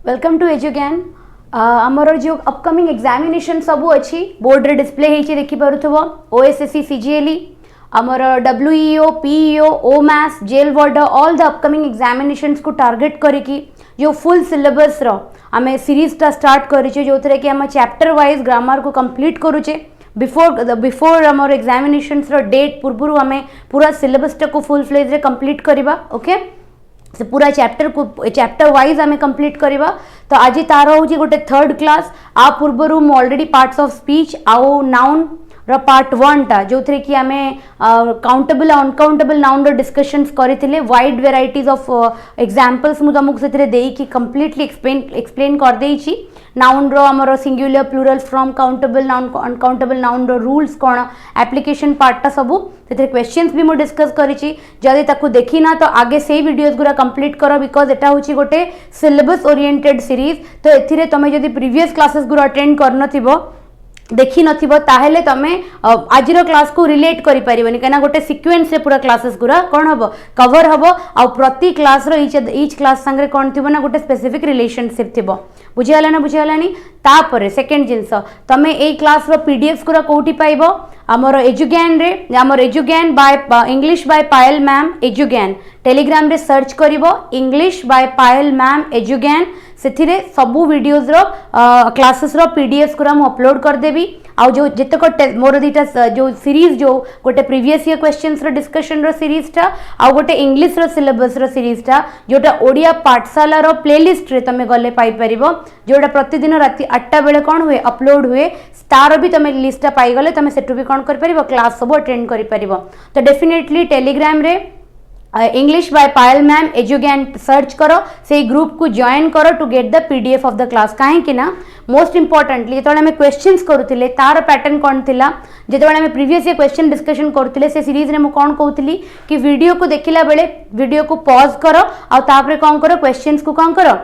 Welcome to एजुज्ञान। आमर जो upcoming examination सबू अच्छी बोर्ड रे डिस्प्ले होती देखिपरुव ओएसएससी सीजीएलई आमर डब्ल्यूईओ पीईओ ओमैथ्स jail ward all the upcoming examinations को टार्गेट करिकी जो फुल सिलेबस रो आमे सीरीज टा स्टार्ट करिचे जो थरे कि आम चैप्टर वाइज ग्रामर को कंप्लीट करूचे बिफोर आमर एग्जामिनेशंस रो डेट पूर्व आमे पूरा सिलेबस टा को फुल फ्लेज रे कंप्लीट करिबा। ओके से पूरा चैप्टर वाइज आमे कंप्लीट करिबा। तो आज तार होची गोटे थर्ड क्लास आ पूर्व मु ऑलरेडी पार्ट्स ऑफ स्पीच आउ नाउन रो पार्ट 1 टा जो थरे कि आमे काउंटेबल अनकाउंटेबल नाउन रो डिस्कशंस करिथिले वाइड वेराइटीज ऑफ एग्जांपल्स मु तुमको सेतरे देई कि कंप्लीटली एक्सप्लेन कर देई छी। नाउन रो हमरो singular plural from countable noun uncountable noun रो रूल्स कोन एप्लीकेशन पार्ट टा सबु सेतरे क्वेश्चंस भी मु डिस्कस करी छी। जदि ताकू देखि ना तो आगे से वीडियोस गुरा कंप्लीट करो बिकॉज एटा होची गोटे सिलेबस ओरिएंटेड सीरीज। तो एथिरे तमे जदि प्रीवियस क्लासेस गुरा अटेंड करनथिबो देखी नथिबो ताहेले तमे आजिरो क्लास को रिलेट करि परिबनी कना गोटे सीक्वेंस रे पूरा क्लासेस गुरा कोन हबो कवर हबो आ प्रति क्लास रो ईच क्लास संगे कोन थिबो ना गोटे स्पेसिफिक रिलेशनशिप थिबो। बुझियाला ना बुझियालानी तापरे सेकंड जिंस तमे ए क्लास रो पीडीएफ्स गुरा कोठी पाइबो आमर एजुज्ञान रे आमर Edugyan by English by Payal ma'am Edugyan Telegram रे सर्च करिवो English by Payal ma'am Edugyan सेथिरे सबु वीडियोस रो क्लासेस रो पीडीएफ्स गुरा मु अपलोड कर देबी। आ जो जेतक मोर दीटा जो सीरीज जो गोटे प्रीवियस ईयर क्वेश्चंस रो डिस्कशन रो सीरीज टा आ गोटे इंग्लिश रो सिलेबस रो सीरीज टा जोटा ओडिया पाठशाला रो प्लेलिस्ट रे तमे गले पाई परिबो जोटा प्रतिदिन राति 8टा बेले कोन हुए अपलोड हुए तार भी तमे लिस्ट पाई गले तमे सेटु भी कोन कर परिबो क्लास सब अटेंड कर परिबो। तो डेफिनेटली टेलीग्राम रे English by Payal ma'am Edugyan search करो से ग्रुप को जॉइन करो to get the PDF of the class कहीं ना मोस्ट इंपोर्टेंटली जो आम क्वेश्चंस करुले तार पैटर्न कौन थिला जो आम प्रीवियस ये क्वेश्चन डिस्कशन करुले से सीरीज रे मु कौन कहूली कि वीडियो को देखिला बेले वीडियो को पॉज करो और तापरे कौन करो क्वेश्चंस को कौन करो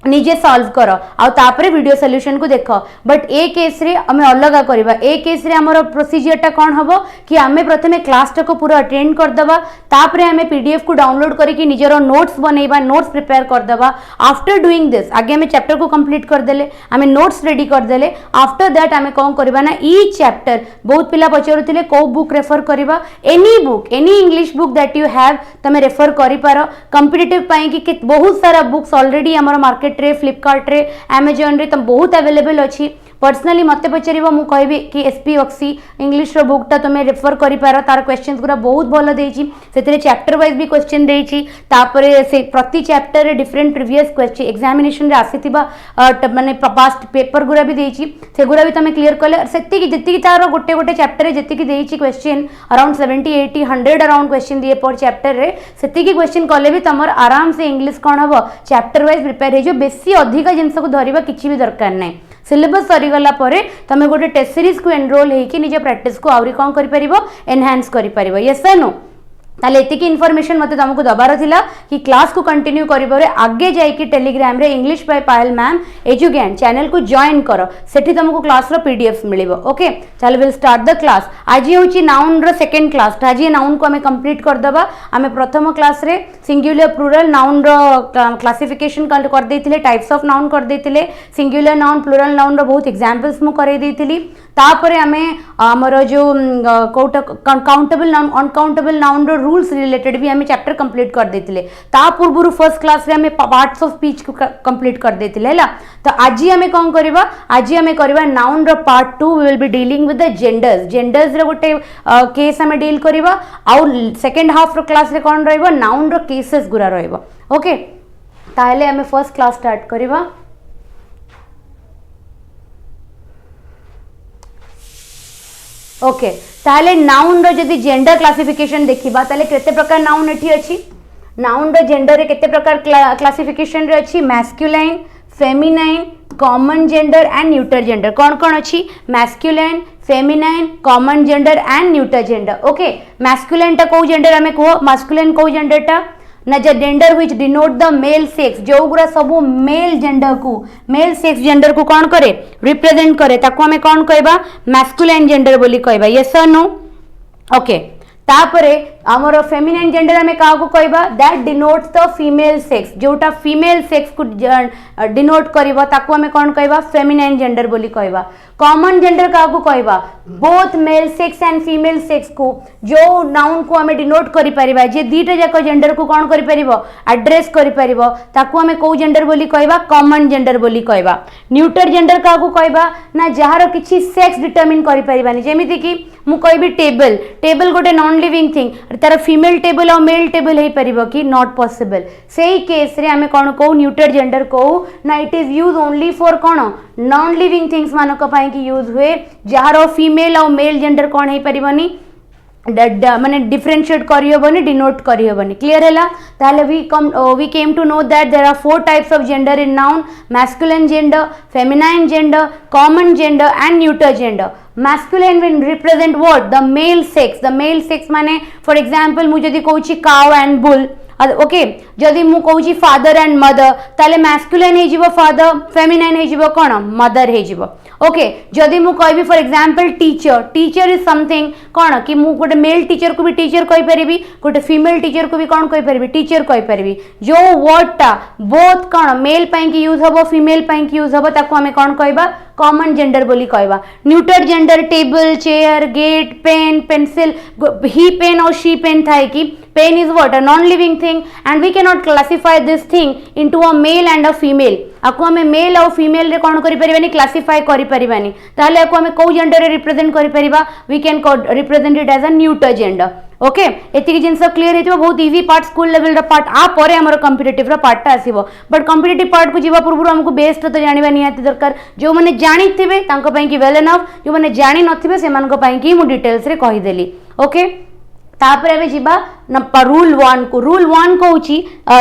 निजे सॉल्व करो आ तापरे वीडियो सॉल्यूशन को देखो। बट ए केस रे हमें अलग करबा ए केस रे हमर प्रोसीजर टा कोन हबो कि हमें प्रथमे क्लास टा को पूरा अटेंड कर दबा तापरे हमें पीडीएफ को डाउनलोड करके निजरो नोट्स बनेबा नोट्स प्रिपेयर कर दबा। आफ्टर डूइंग दिस आगे हमें चैप्टर को कंप्लीट कर देले हमें नोट्स रेडी कर देले आफ्टर दैट हमें कोन करबा ना ईच चैप्टर बहुत पिला पचारुथिले को बुक रेफर करबा any book any English book that you have तमे रेफर करि पारो कॉम्पिटिटिव पई कि बहुत सारा बुक्स ऑलरेडी हमर मार्केट रे फ्लिपकार्ट रे अमेजन रे तम बहुत अवेलेबल अछि। पर्सनली मते पचारिबो मु कहबी कि एसपी ऑक्सी इंग्लिश रो बुक ता तमे रेफर करि पारो तार क्वेश्चंस गुरा बहुत भलो देछि सेतरे चैप्टर वाइज भी क्वेश्चन देछि तापरे से प्रति चैप्टर रे डिफरेंट प्रीवियस क्वेश्चन एग्जामिनेशन रे आसीथिबा माने पास्ट पेपर गुरा भी देछि से गुरा भी तमे क्लियर करले सेति कि जति कि तार गोटे गोटे चैप्टर रे जति कि देछि क्वेश्चन अराउंड 70 80 100 अराउंड क्वेश्चन दिए पर चैप्टर रे सेति कि क्वेश्चन कले भी तमर आराम से इंग्लिश कोन हबो चैप्टर वाइज प्रिपेयर हे जो बेसी अधिक जिंस को धरिबा किछि भी दरकार नै सिलेबस सरीगला परे तमे गोटे टेस्ट सीरीज को एनरोल होइकी निजे प्रैक्टिस को आउरी कोन करि परिबो एनहांस करि परिबो। यस सर नो ताले एतिकी इन्फॉर्मेशन मते तुमको दबार थिला कि क्लास को कंटिन्यू करिबोरे आगे जाई कि टेलीग्राम रे English by Payal ma'am Edugyan channel को जॉइन करो सेठी तुमको क्लास रो पीडीएफ मिलिबो। ओके चल विल स्टार्ट द क्लास। आज होची नाउन रो सेकंड क्लास आज ये नाउन को हमें कंप्लीट कर दबा। हमें प्रथम क्लास रे सिंगुलर प्लूरल नाउन रो क्लासिफिकेशन कर देथिले टाइप्स ऑफ नाउन कर देथिले सिंगुलर नाउन प्लूरल नाउन रो बहुत एग्जांपल्स मु करे देथिली तापरे हमें हमर जो काउंटेबल नाउन अनकाउंटेबल नाउन रो रूल्स रिलेटेड भी हमें चैप्टर कंप्लीट कर देथिले ता पूर्व फर्स्ट क्लास रे हमें पार्ट्स ऑफ स्पीच को कंप्लीट कर देथिले हैला। तो आज हमें कोन करबा आज हमें करबा नाउन रो part 2 we will be dealing with the genders रे गोटे केस हमें डील करबा और सेकंड हाफ रो क्लास रे कोन रहइबो नाउन रो केसेस गुरा रहइबो। ओके ताहले हमें फर्स्ट क्लास स्टार्ट करबा। ओके ताहले नाउन रो जदी जेंडर क्लासिफिकेशन देखिबा ताहले केते प्रकार नाउन एठी अछि नाउन रो जेंडर रे केते प्रकार क्लासिफिकेशन रे अछि masculine feminine common gender and neuter gender कौन कौन अछि masculine feminine common gender and neuter gender. Okay masculine टा को जेंडर हमें कहो मैस्कुलाइन को जेंडर टा ना gender which denote the male sex जो गुरा सब मेल सेक्स जेंडर को कौन करे रिप्रेजेंट करे ताको हमें कौन कहबा मैस्कुलाइन जेंडर बोली कहबा। यस सर नो ओके तापरे आमर फेमिनाइन जेंडर आम क्या कहवा that denotes the female sex जोटा फीमेल सेक्स को डिनोट करिवो ताकू आम कौन कहवा फेमिनाइन जेंडर बोली कहवा कॉमन जेंडर क्या कहवा both male sex and female sex को जो नाउन को आम डिनोट करि परिबा जे दीटा जाक जेंडर को कौन करि परिबो एड्रेस करि परिबो ताकू आम को जेंडर बोली कहवा कॉमन जेंडर बोली कहवा न्यूटर जेंडर क्या कहवा ना जहार किछि सेक्स डिटरमिन करि परिबानी जेमिति कि मु कहबी टेबल टेबल गोटे नॉन लिविंग थिंग तार फीमेल टेबल और मेल टेबल हो पारिबो कि नॉट पॉसिबल सेही केस रे आमे कोन को न्यूटर जेंडर को ना it is use only for cone non living things मानक पई कि यूज हुए जहार फीमेल और मेल जेंडर कोन हो पारिबनी माने डिफरेंशिएट करियबनी डिनोट करियबनी क्लियर हैला ताले we came to know that there are 4 types of gender in noun masculine gender feminine gender common gender and neuter gender masculine will represent what the male sex माने for example मु जदी कहूची cow and bull okay जदि मु कहूची father and mother ताले masculine हे जिवो फादर फेमिनाइन हे जिवो कोन मदर हे जिवो ओके जदि मु कहबी for example teacher is something कोन कि मु गोटे मेल टीचर को भी टीचर कहि परिबी गोटे फीमेल टीचर को भी कोन कहि परिबी टीचर कहि परिबी जो वर्ड टा बोथ कोन मेल पई कि यूज हबो फीमेल पई कि यूज हबो ताको हमें कोन कहबा कॉमन जेंडर बोली कहबा neuter gender table chair gate pen pencil he pen और शी पेन थाए कि pen is what a non living thing and we can not classify this thing into a male and a female आपको हमें mail और female रे कोन करि परिबानी classify करि परिबानी ताले आपको हमें को जेंडर रे रिप्रेजेंट करि परिबा we can represent it as a neuter gender okay एति जिनस क्लियर हेतिबो बहुत इजी पार्ट स्कूल लेवल रा पार्ट आ परे हमर कॉम्पिटिटिव रा पार्ट आसीबो बट कॉम्पिटिटिव पार्ट को जीवा पूर्व हमको बेस्ट तो जानिबा निहाती दरकार जो माने जानिथिबे तांको पई कि वेल एनफ जो माने जानि नथिबे से मानको पई कि मु डिटेल्स रे कहि देली ओके तापर एबे जीवा रूल 1 को रूल 1 कहूची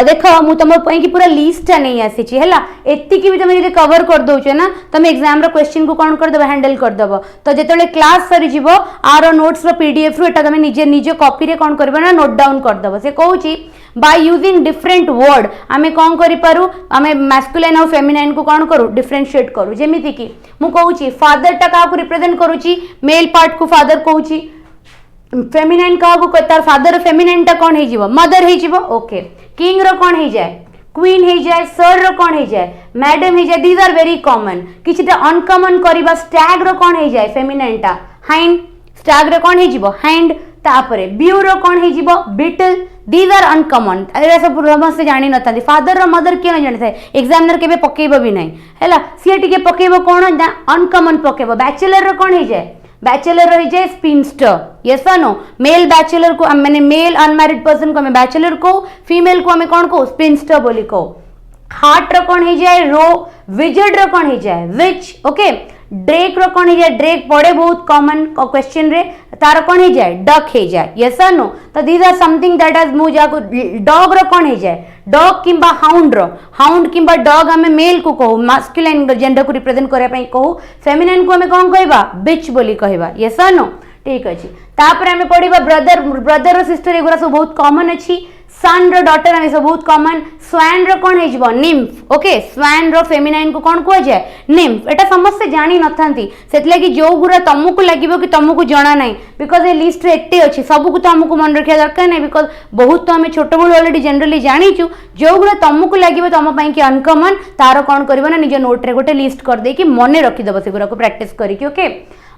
देख मु तुम कि पूरा लिस्ट नहीं आसी है एति की भी तुम यदि कवर कर दो ना तुम एग्जाम रो क्वेश्चन को कौन कर दबो हैंडल कर दबो तो जेतले क्लास सरी जीवो आरो नोट्स रो पीडीएफ रो एटा तुम निजे निजे कॉपी रे कौन करबो ना नोट डाउन कर दबो से कहूची बाय यूजिंग डिफरेंट वर्ड आमे कौन करि पारू आमे मैस्कुलिन और फेमिनाइन को कौन करू डिफरेंशिएट करू जेमिति कि मु कहूची फादर टा का को रिप्रेजेंट करूची मेल पार्ट को फादर कहूची फेमिनाइन का तार फादर फेमिनाइन टा कौन हो मदर हो ओके किंग रो कौन हो जाए क्वीन हो जाए सर रो कौन हो जाए मैडम हो जाए दीज आर वेरी कॉमन किछटा अनकॉमन करबा स्टैग रो कौन हो जाए फेमिनाइन टा हाइंड स्टैग रो कौन हो हाइंड तापरे ब्यू रो कौन हो बीटल दीज आर अनकॉमन एरा सब समस्त जानि नथांती फादर रो मदर के न जानि थाए एग्जामिनर केबे पकेबो भी नहीं हैला सी टिके पकेबो कोन अनकॉमन पकेबो बैचलर रो कौन हो जाए बैचलर रही जाए स्पिनस्टर यस और नो मेल बैचलर को मैंने मेल अनमैरिड पर्सन को हमें बैचलर को फीमेल को हमें कौन को स्पिनस्टर बोली को हार्ट रो कौन हो जाए रो विजर्ड रो कौन हो जाए विच ओके ड्रेक रो कौन हो जाए ड्रेक पड़े बहुत कॉमन क्वेश्चन रे तार कौन हो जाए डक हो जाए यस और नो तो these are something that has मु जाको डॉग रो कौन हो जाए डॉग किंबा हाउंड किंबा डॉग हमें मेल को कहू मास्कुलिन जेंडर को रिप्रेजेंट करया पई कहू फेमिनाइन को हमें कौन कहबा बिच बोली कहबा यस और नो ठीक अछि तापर हमें पढिबा ब्रदर और सिस्टर एगुरा सब बहुत कॉमन अछि सन रो डॉटर हमें सब बहुत कॉमन स्वैन रो कौन हो निम्फ ओके स्वैन रो फेमिनाइन को कौन कह जाए निम्फ एटा समस्त जानि नथांती सेतले कि जो गुरा तुमको लागिबो कि तुमको जणा नाही बिकॉज ए लिस्ट रे एते अछि सब को तुमको मन रखिया दरकार नाही बिकॉज बहुत तो हमें छोट बळ ऑलरेडी जनरली जानिचु जो गुरा तुमको लागिबो तुम पई कि अनकॉमन तार कौन करबो ना निज नोट रे गोटे लिस्ट कर दे कि मने रखि दबो से गुरा को प्रैक्टिस करी कि ओके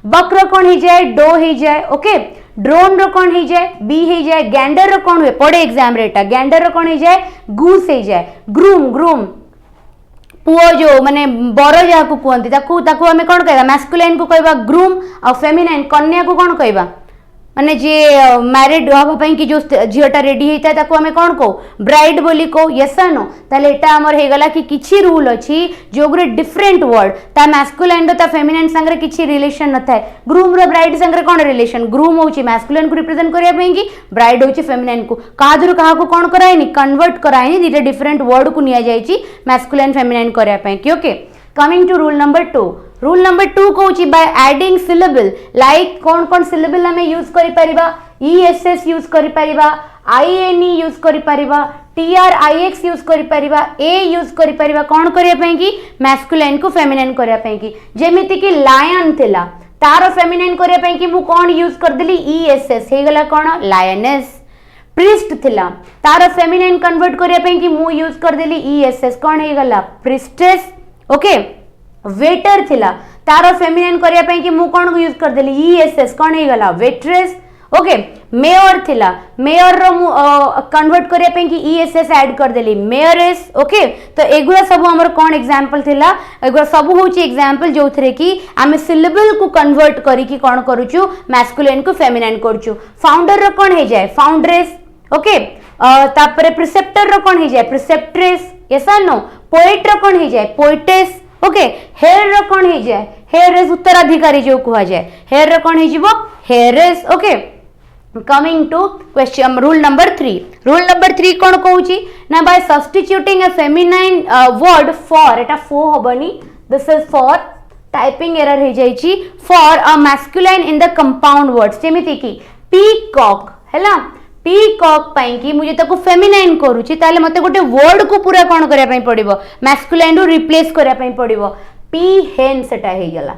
बक रो कौन हो जाए डो हो जाए ओके ड्रोन रो कौन हो जाए बी हो जाए गैंडर रो कौन हुए पड़े एग्जाम रेटा गैंडर रो कौन हो जाए गूस हो जाए ग्रूम पुओ जो माने बर जहा को कहती ताकू हमें कौन कहबा मैस्कुलाइन को कहबा ग्रूम और फेमिनाइन कन्या को कौन कहबा माने जे मैरिड हवा पई कि जो झीटा रेडी होता है ताकू हमें कौन को ब्राइड बोली को यस नो ताले एटा हमर हे गला कि किछि रूल अछि जो गुरे डिफरेंट वर्ड ता मैस्कुलाइन रो ता फेमिनाइन संगे किछि रिलेशन न थाए ग्रूम रो ब्राइड संगे कौन रिलेशन ग्रूम होछि मैस्कुलाइन को रिप्रेजेंट करिया पई कि ब्राइड होछि फेमिनाइन को कादर कहा को कौन करायनी कन्वर्ट करायनी दिटे डिफरेंट वर्ड को निया जायछि मैस्कुलाइन फेमिनाइन करिया पई कि okay coming to rule number 2 rule number 2 कहूँ बाय एडिंग सिलेबल लाइक कौन कौन सिलेबल आम यूज करिपरिबा ESS यूज करिपरिबा INE यूज करिपरिबा TRIX यूज करिपरिबा A यूज करिपरिबा कौन करिया पई कि मैस्कुलाइन को फेमिनाइन करिया पई कि जेमिति कि लायन थिला तार फेमिनाइन करिया पई कि मु कौन यूज कर देली ESS हे गला कौन लायनेस प्रिस्ट थिला तार फेमिनाइन कन्वर्ट करिया पे कि मु यूज कर देली ईएसएस कोन हे गला प्रिस्टेस ओके वेटर थिला तार फेमिनाइन करिया पे कि मु कोन यूज कर देली ईएसएस कोन हे गला वेट्रेस ओके मेयर थिला मेयर रो कन्वर्ट करिया पे कि ईएसएस ऐड कर देली मेयरेस ओके तो एगुरा सब हमर कोन एग्जांपल थिला एगुरा सब होची एग्जांपल जो थरे कि आमे सिलेबल को कन्वर्ट करी कि कोन करूछु मैस्कुलिन को फेमिनाइन करछु फाउंडर रो कोन हे जाय फाउंड्रेस ओके तापरे प्रिसेप्टर रो कोन हे जाय प्रिसेप्ट्रेस यस और नो पोएट रो कोन हे जाय पोएटेस ओके हेयर रो कोन हे जाय हेयरेस उत्तराधिकारी जो कुहा जाय हेयर रो कोन हे जिवो heiress okay coming to question rule number 3 कोन कहूची ना by substituting a feminine word for एटा फो हबनी this is for typing error हे जाईची for a masculine in the compound words जेमिति की peacock हैला पीकॉक पाई कि मुझे ताको फेमिनाइन करूची ताले मते गोटे वर्ड को पूरा कोन करिया पई पड़िबो मैस्कुलाइन रो रिप्लेस करिया पई पड़िबो पी हेन सेटा हे गला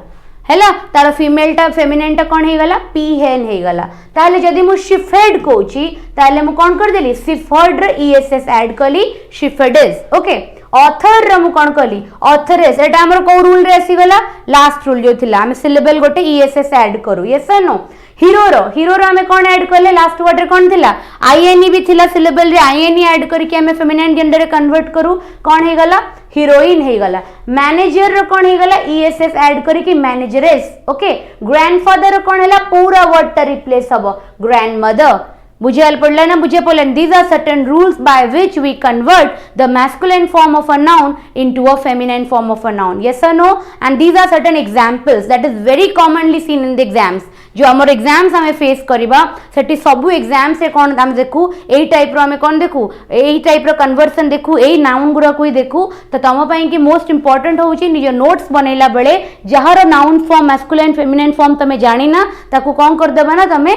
हैला तार फीमेल टा फेमिनाइन टा कोन हे गला पी हेन हे गला ताले जदी मु शिफेड कहूची ताले मु कोन कर देली शिफर्ड रे ईएसएस ऐड कली शिफेडेस ओके ऑथर रे मु कोन कली ऑथरेस एटा हमर को रूल रे आसी गला लास्ट रूल जो थिला हम सिलेबल गोटे ईएसएस ऐड करू यस और नो हीरो रो हमें कौन ऐड करले लास्ट वर्ड रे कौन थिला आईएनई भी थिला सिलेबल रे आईएनई ऐड करके हमें फेमिनाइन जेंडर रे कन्वर्ट करू कौन हे गला हीरोइन हे गला मैनेजर रो कौन हे गला ईएसएस ऐड करके मैनेजरेस ओके ग्रैंडफादर रो कौन हैला पूरा वर्ड टा रिप्लेस हबो ग्रैंडमदर बुझे पड़ला ना बुझे पड़लन these are certain rules by which we convert the masculine form of a noun into a feminine form of a noun yes और no and these are certain examples that is very commonly seen in the exams जो हमर exams हमें face करिबा सेठी सबु exam से कोन हम देखू एई type रो हमें कोन देखू एई टाइप रो कन्वर्सन देखू एई नाउन गुरा कोई देखू तो तम पई कि मोस्ट इंपोर्टेंट होउची निज नोट्स बनैला बेले जहार noun form masculine feminine form तमे जानि ना ताकू कोन कर देबा ना तमे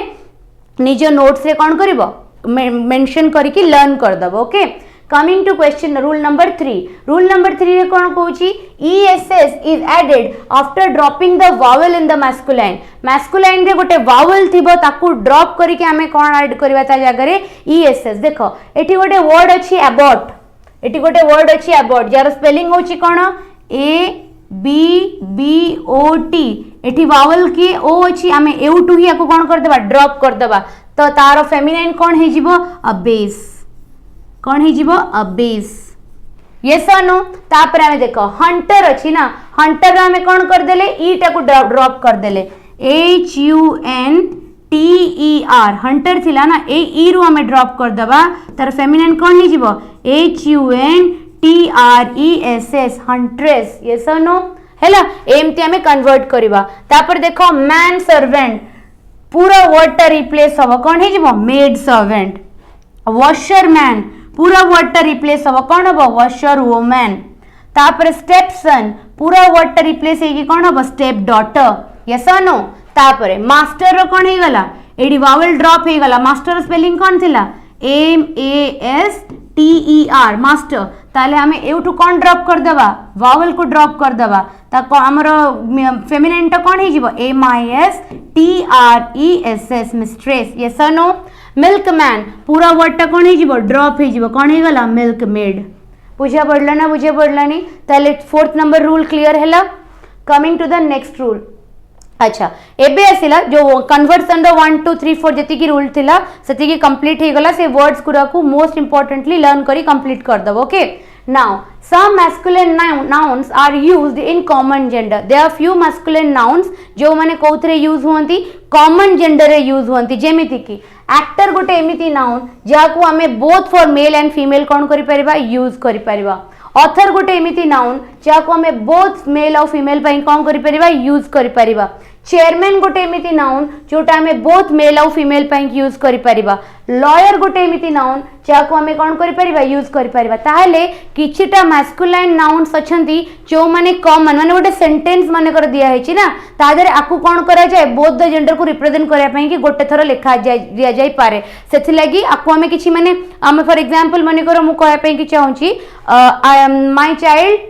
निज नोट्स रे कोन करिवो मेंशन करिकि लर्न कर दबो okay coming to question rule number 3 रे कोन कहूची ESS is added after dropping the vowel in the masculine रे गोटे वावेल थिबो ताकू ड्रॉप करिकि हमें कोन ऐड करबा ता जगह रे ईएसएस देखो एठी गोटे वर्ड अछि अबॉट जार स्पेलिंग होची कोन A B B O T एठी वावेल की ओ अछि हमें एउ2 ही आको कोन कर देबा ड्रॉप कर देबा तो तार फेमिनाइन कोन हे जिवो अबेस कोन हे जिवो अबेस यस और नो तापर हमें देखो हंटर अछि ना हंटर हमें कोन कर देले ई टाको ड्रॉप कर देले H U N T E R hunter थिला ना ए ई रु हमें ड्रॉप कर देबा तार फेमिनाइन कोन हे जिवो H U N T R E S S huntress yes और नो हैला एमती हमें कन्वर्ट करिबा तापर देखो मैन सर्वेंट पूरा वर्ड टा रिप्लेस हबो कोन हे जिवो मेड सर्वेंट वॉशर मैन पूरा वर्ड टा रिप्लेस हबो कोन हबो वॉशर वुमन तापर स्टेप सन पूरा वर्ड टा रिप्लेस हेकी कोन हबो स्टेप डॉटर यस और नो तापर मास्टर रो कोन हे गला एडी वावेल ड्रॉप हे गला मास्टर स्पेलिंग कोन थिला M A S T E R master ताले हमें एउटू कोन ड्रॉप कर देबा वावेल को ड्रॉप कर देबा ता हमरो फेमिनाइन टा कोन हे जिवो M I S T R E S S mistress yes और नो मिल्कमैन पूरा वर्ड टा कोन हे जिवो ड्रॉप हे जिवो कोन हे गला मिल्कमेड बुझा पड़ला ना बुझे पड़लानी ताले 4th नंबर रूल क्लियर हैला coming to the next rule अच्छा एबे आसिला जो कन्वर्सन द 1 2 3 4 जति की रूल थिला सति की कंप्लीट हे गला से वर्ड्स गुरा को मोस्ट इंपोर्टेंटली लर्न करी कंप्लीट कर दबो okay now some masculine nouns are used in common gender there are few masculine nouns जो माने कोथरे यूज होंती common gender रे यूज होंती जेमिति की एक्टर गोटे एमिति नाउन जाको हमें both for male and female cone करि परिबा यूज करि परिबा ऑथर गोटे एमिति नाउन जाको हमें बोथ मेल और फीमेल पई कोन करि परिबा यूज करि परिबा चेयरमैन गोटे एमिति नाउन जोटा हमें बोथ मेल और फीमेल पई यूज करि परिबा लॉयर गोटे एमिति नाउन जाको हमें कोन करि परिबा यूज करि परिबा ताहले किछिटा मैस्कुलाइन नाउन्स अछंती जो माने कॉमन माने गोटे सेंटेंस माने कर दिया हेछि ना तादरे आकु कोन करा जाय बोथ द जेंडर को रिप्रेजेंट करिया पई कि गोटे थरो लिखा जाय दिया जाय पारे सेथि लागि आकु हमें किछि माने हम फॉर एग्जांपल माने करो मु कहया पई कि चाहूची my child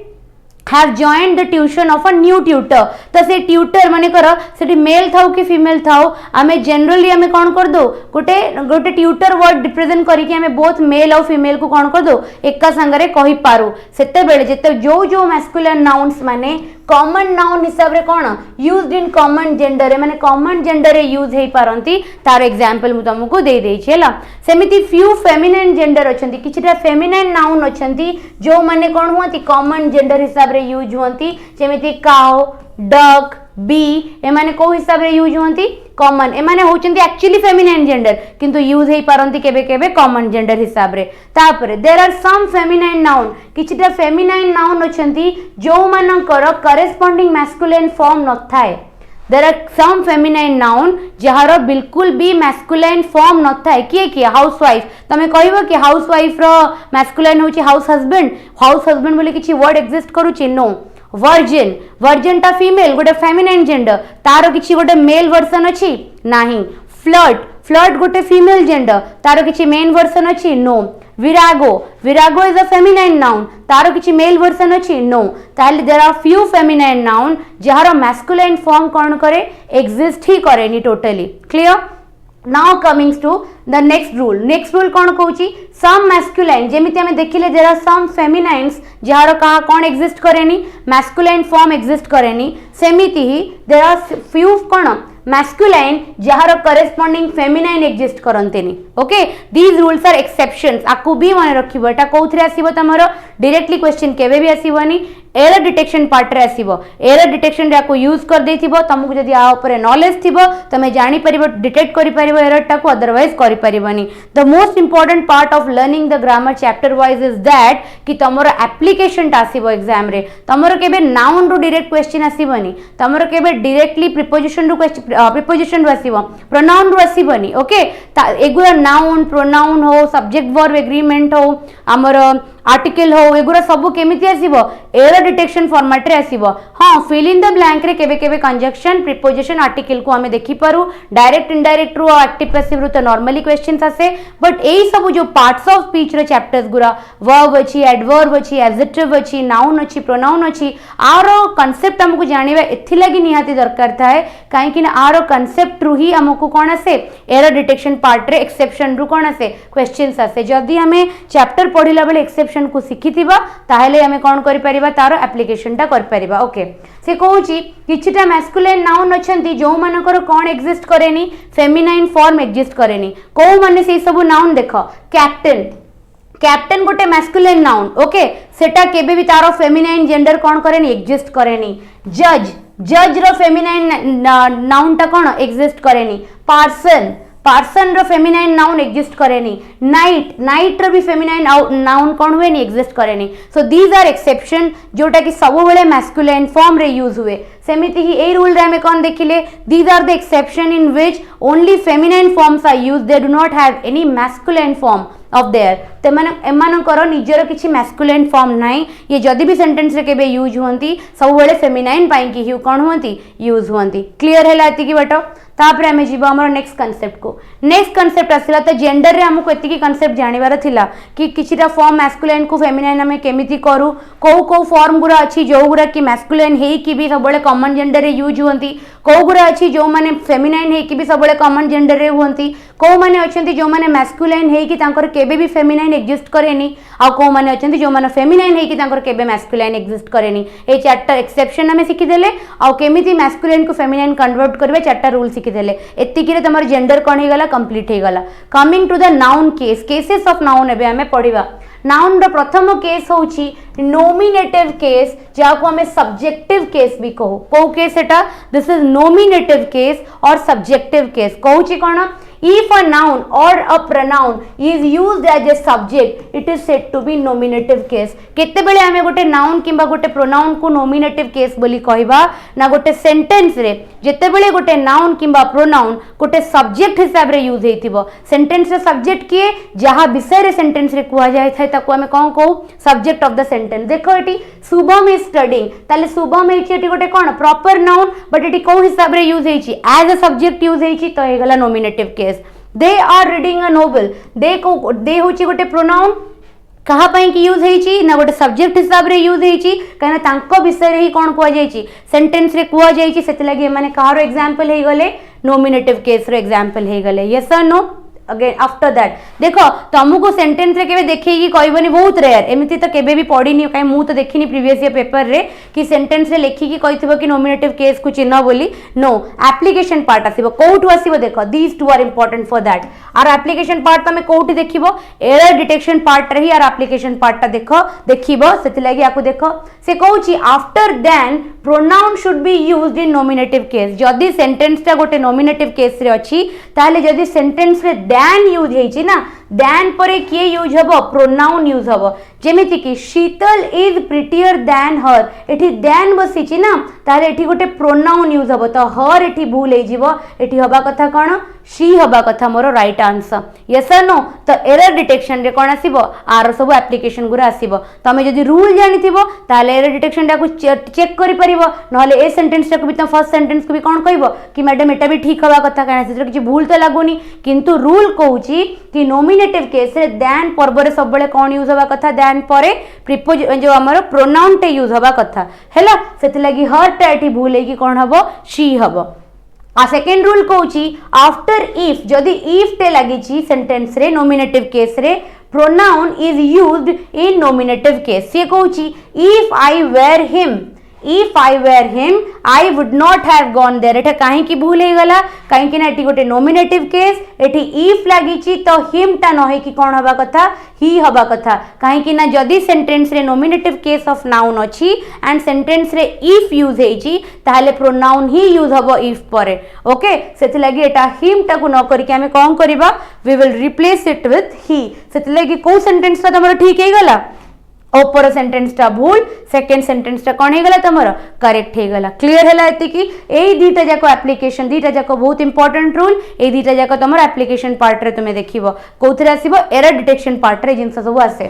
have joined the tuition of a new tutor तो से tutor माने कर से मेल थाउ कि फीमेल थाउ आमे जनरली आमे कौन कर दो गोटे गोटे ट्यूटर वर्ड रिप्रेजेंट करिके आमे बोथ मेल और फीमेल को कौन कर दो एका संगरे कहि पारू सेते बेले जेते जो मैस्कुलिन नाउन्स माने कॉमन नाउन हिसाब रे कौन यूज्ड इन कॉमन जेंडर माने कॉमन जेंडर रे यूज हेई पारंती तार एग्जांपल मु तुमको दे देई छेला सेमिति फ्यू फेमिनिन जेंडर अछंती किछटा फेमिनिन नाउन अछंती जो माने कौन हुआंती कॉमन जेंडर हिसाब रे यूज हुआंती जेमिति काउ डक बी एमाने को हिसाब रे यूज होंती कॉमन एमाने होचंती एक्चुअली फेमिनाइन जेंडर किंतु यूज हेई पारंती केबे केबे कॉमन जेंडर हिसाब रे तापरे there are some feminine noun किछटा फेमिनाइन नाउन अछंती जो मानकर करेस्पोंडिंग मैस्कुलिन फॉर्म न थाए there are some feminine noun जहार बिल्कुल भी मैस्कुलिन फॉर्म न थाए किए हाउसवाइफ तमे कहबो कि हाउसवाइफ रो मैस्कुलिन होची हाउस हस्बैंड बोले किछि वर्ड एग्जिस्ट करूची नो वर्जिन वर्जिन टा फीमेल गोटे फेमिनाइन जेंडर तार किछि गोटे मेल वर्जन अछि नाही फ्लर्ट गोटे फीमेल जेंडर तार किछि मेन वर्जन अछि no virago is a feminine noun तार किछि मेल वर्जन अछि नो ताले there are few feminine noun जहार मैस्कुलाइन फॉर्म कोन करे एग्जिस्ट ही करेनी totally clear now coming to the next rule कौन कहूची some masculine जेमिति हमें देखिले there are some feminines जहार कहा कौन exist करेनी masculine form exist करेनी सेमिति ही there are few कौन masculine जहार corresponding feminine exist करंतेनी okay these rules are exceptions आकु भी माने रखिबो एटा कोउथरे आसीबो तमरो डायरेक्टली क्वेश्चन केबे भी आसीबोनी एरर डिटेक्शन पार्ट रे आसीबो एरर डिटेक्शन रे आकु यूज कर देथिबो तुमको जदी आ ऊपर नॉलेज थिबो तमे जानि परिबो डिटेक्ट करि परिबो एरर टा को अदरवाइज करि परिबोनी the most important part of learning the grammar chapter wise is that कि तमरो एप्लीकेशन टा आसीबो एग्जाम रे तमरो केबे नाउन रो डायरेक्ट क्वेश्चन आसीबोनी तमरो केबे डायरेक्टली प्रीपोजिशन रो प्रीपोजिशन रो आसीबो प्रोनाउन रो आसीबोनी ओके एगुरा नाउन प्रोनाउन हो सब्जेक्ट वर्ब एग्रीमेंट हो हमरो आर्टिकल हो एगुरा सब केमिति आसीबो एरर डिटेक्शन फॉर्मेट रे आसीबो हां फिल इन द ब्लैंक रे केबे केबे कंजक्शन प्रीपोजिशन आर्टिकल को हमें देखि पारू डायरेक्ट इनडायरेक्ट रो एक्टिव पैसिव रो तो नॉर्मली क्वेश्चंस आसे बट एई सब जो पार्ट्स ऑफ स्पीच रे चैप्टर्स गुरा वर्ब अछि एडवर्ब अछि एडजेक्टिव अछि नाउन अछि प्रोनाउन अछि आरो कांसेप्ट हमकु जानिबा एथि लागि निहाती दरकार थाए काहे कि आरो कांसेप्ट रु ही हमकु कोन आसे एरर डिटेक्शन पार्ट रे एक्सेप्शन रु कोन आसे क्वेश्चंस आसे जदी हमें चैप्टर पढिला बेले एक्सेप्शन को सिखिथिबा ताहेले हमें कोन करि परिबा तारो एप्लीकेशन टा कर परिबा ओके से कहूची किछटा मैस्कुलिन नाउन अछंती जो मानकर कोन एग्जिस्ट करेनी फेमिनाइन फॉर्म एग्जिस्ट करेनी को माने से सब नाउन देखो कैप्टन गोटे मैस्कुलिन नाउन ओके सेटा केबे भी तारो फेमिनाइन जेंडर कोन करेनी एग्जिस्ट करेनी जज रो फेमिनाइन नाउन टा कोन एग्जिस्ट करेनी पार्सन रो फेमिनाइन नाउन एग्जिस्ट करेनी नाइट रो भी फेमिनाइन नाउन कोन हुए नी एग्जिस्ट करेनी सो दीज आर एक्सेप्शन जोटा कि सब बेले मैस्कुलिन फॉर्म रे यूज हुए सेमिति ही ए रूल रे हमें कोन देखिले these are the exception in which only feminine forms are used they do not have any masculine form of their ते माने एमानकर निजर किछि मैस्कुलिन फॉर्म नाही ये जदी भी सेंटेंस रे केबे यूज होंती सब बेले फेमिनाइन पाई कि कोन होंती यूज होंती क्लियर हैला एति कि बटो तापरे हमें जीवा हमर नेक्स्ट कांसेप्ट को नेक्स्ट कांसेप्ट आसिला त जेंडर रे हमको एति कि कांसेप्ट जानिबार थिला कि किछिटा फॉर्म मैस्कुलिन को फेमिनाइन हमें केमिति करू को फॉर्म गुरा अछि जो गुरा कि मैस्कुलिन हेई कि भी सब बेले कॉमन जेंडर रे यूज होंती को गुरा अछि जो माने फेमिनाइन हेई कि भी सब बेले कॉमन जेंडर रे होंती को माने अछंती जो माने मैस्कुलिन हेई कि तांकर केबे भी फेमिनाइन एग्जिस्ट करेनी आ को माने अछंती जो माने फेमिनाइन हेई कि तांकर केबे मैस्कुलिन एग्जिस्ट करेनी ए चारटा एक्सेप्शन हमें सिखि देले आ केमिति मैस्कुलिन को फेमिनाइन कन्वर्ट करबे चारटा रूल सिखि देले एत्ति रे तमर जेंडर कोन हे गला कंप्लीट हे गला coming to the noun cases of noun एबे हमें पढिबा नाउन रो प्रथम केस होची नोमिनेटिव केस जाको हमें सब्जेक्टिव केस भी कहो को केस एटा दिस इज नोमिनेटिव केस और सब्जेक्टिव केस कहूची कोन if a noun or a pronoun is used as a subject it is said to be nominative case केते बेले हमें गोटे नाउन किंबा गोटे प्रोनाउन को नोमिनेटिव केस बोली कहबा ना गोटे सेंटेंस रे जेते बेले गोटे नाउन किंबा प्रोनाउन गोटे सब्जेक्ट हिसाब रे यूज हेतिबो सेंटेंस रे सब्जेक्ट किए जहा विषय रे सेंटेंस रे कुआ जाय थाय ताको हमें कोन कहू सब्जेक्ट ऑफ द सेंटेंस देखो एटी शुभम इज स्टडीइंग ताले शुभम हेची एटी गोटे कोन प्रॉपर नाउन बट एटी को हिसाब रे यूज हेची एज अ सब्जेक्ट यूज हेची तो हे गला nominative case they are reading a novel they होची गोटे प्रोनाउन कहा कि यूज होईची ना गोटे सब्जेक्ट हिसाब रे यूज होईची कहीं तांको विषय ही कौन कुआ जाईची सेंटेंस रे कुआ जाईची सेति लागि माने कहार एग्जांपल हे गले नोमिनेटिव केस रो एग्जांपल हे गले यस और नो अगेन आफ्टर दैट देखो तुमको सेंटेंस रे केबे देखैकी कहबनी बहुत रेयर एमिति तो केबे भी पढ़ीनी कहीं मु तो देखिनी प्रीवियस ईयर पेपर रे कि सेंटेंस रे लेखिकी कहिथिबो कि नोमिनेटिव केस को चिन्ह बोली नो एप्लीकेशन पार्ट आसीबो कोठु आसीबो देखो these two are important for that are application part तमे कोठि देखिबो एरर डिटेक्शन पार्ट रही आर एप्लीकेशन पार्ट ता देखिबो सेति लागि आकु देखो से कहूची after then pronoun should be used in nominative case जदि सेंटेंस ता गोटे नोमिनेटिव केस रे अछि ताले जदि सेंटेंस रे देन यूज हेछि ना देन परे किए यूज हबो प्रोनाउन यूज हबो जेमिति कि शीतल इज प्रिटियर देन हर एठी देन बसिछि ना तारे एठी गोटे प्रोनाउन यूज हबो तो हर एठी भूल हे जिवो एठी हबा कथा कोन शी हबा कथा मोर राइट आंसर यस और नो तो एरर डिटेक्शन रे कोन आसीबो आर सब एप्लीकेशन गुरा आसीबो तमे जदि रूल जानिथिबो ताले एरर डिटेक्शन टा को चेक करि परिबो नहले ए सेंटेंस टा को भी तो फर्स्ट सेंटेंस को भी कोन कहबो कि मैडम एटा भी ठीक हबा कथा काना से किछि भूल तो लागोनी किंतु रूल कहूची कि नोमिनेटिव केस रे देन पर्व रे सब बेले कोन यूज हबा कथा देन परे प्रीपोज जो हमर प्रोनाउन टे यूज हबा कथा हैला सेति लागि हर टा एठी भूल हे कि कोन हबो शी हबो आ सेकेंड रूल कहूची आफ्टर इफ जदि इफ टे लागिची सेंटेंस रे नोमिनेटिव केस रे pronoun is used in nominative case से कहूची if I were him if I were him I would not have gone there एटा काहे की भूल हे गला काहे कि ना एटी गोटे नोमिनेटिव केस एटी if लागिची तो him ता न हे कि कोन हबा कथा ही हबा कथा काहे कि ना जदी सेंटेंस रे नोमिनेटिव केस ऑफ नाउन अछि एंड सेंटेंस रे if यूज हेची ताले प्रोनाउन ही यूज हबो if परे ओके सेति लागि एटा him ता को न करी के हमें कोन करबा we will replace it with he सेति लागि को सेंटेंस ता तमरो ठीक हे गला ओपर सेंटेंस टा भूल सेकेंड सेंटेंस टा कौन हेगला तमरो करेक्ट हेगला क्लियर हैला एति कि एई दीटा जाको एप्लीकेशन दीटा जाको बहुत इंपोर्टेंट रूल एई दीटा जाको तमरो एप्लीकेशन पार्ट रे तुमे देखिबो कोथरे आसीबो एरर डिटेक्शन पार्ट रे जिंस सब आसे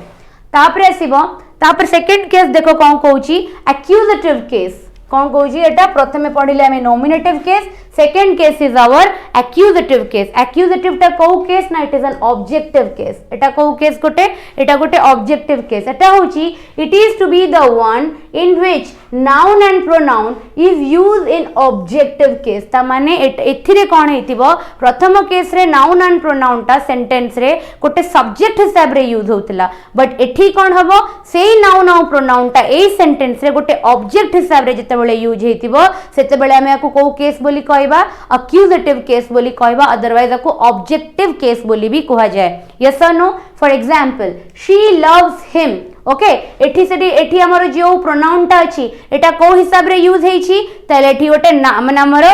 तापर आसीबो तापर सेकेंड केस देखो कोन कहूची एक्यूजेटिव केस कौन कहूची एटा प्रथमे पढिले हमें nominative case second case is our accusative case accusative टा को केस ना it is an objective case एटा को केस गोटे एटा गोटे ऑब्जेक्टिव केस एटा होची it is to be the one in which noun and pronoun is used in objective case ता माने एथिरे कोन हेतिबो प्रथम केस रे नाउन एंड प्रोनाउन टा सेंटेंस रे गोटे सब्जेक्ट हिसाब रे यूज होतला बट एठी कोन हबो सेई नाउन और प्रोनाउन टा एई सेंटेंस रे गोटे ऑब्जेक्ट हिसाब रे जते बेले यूज हेतिबो सेते बेले हमें को को केस बोली कहबा एक्यूजेटिव केस बोली कहबा अदरवाइज को ऑब्जेक्टिव केस बोली भी कहा जाए यस और no for example she loves him okay एठी सेठी एठी हमर जो प्रोनाउन टा अछि एटा को हिसाब रे यूज हेछि तले एठी गोटे नाम हमर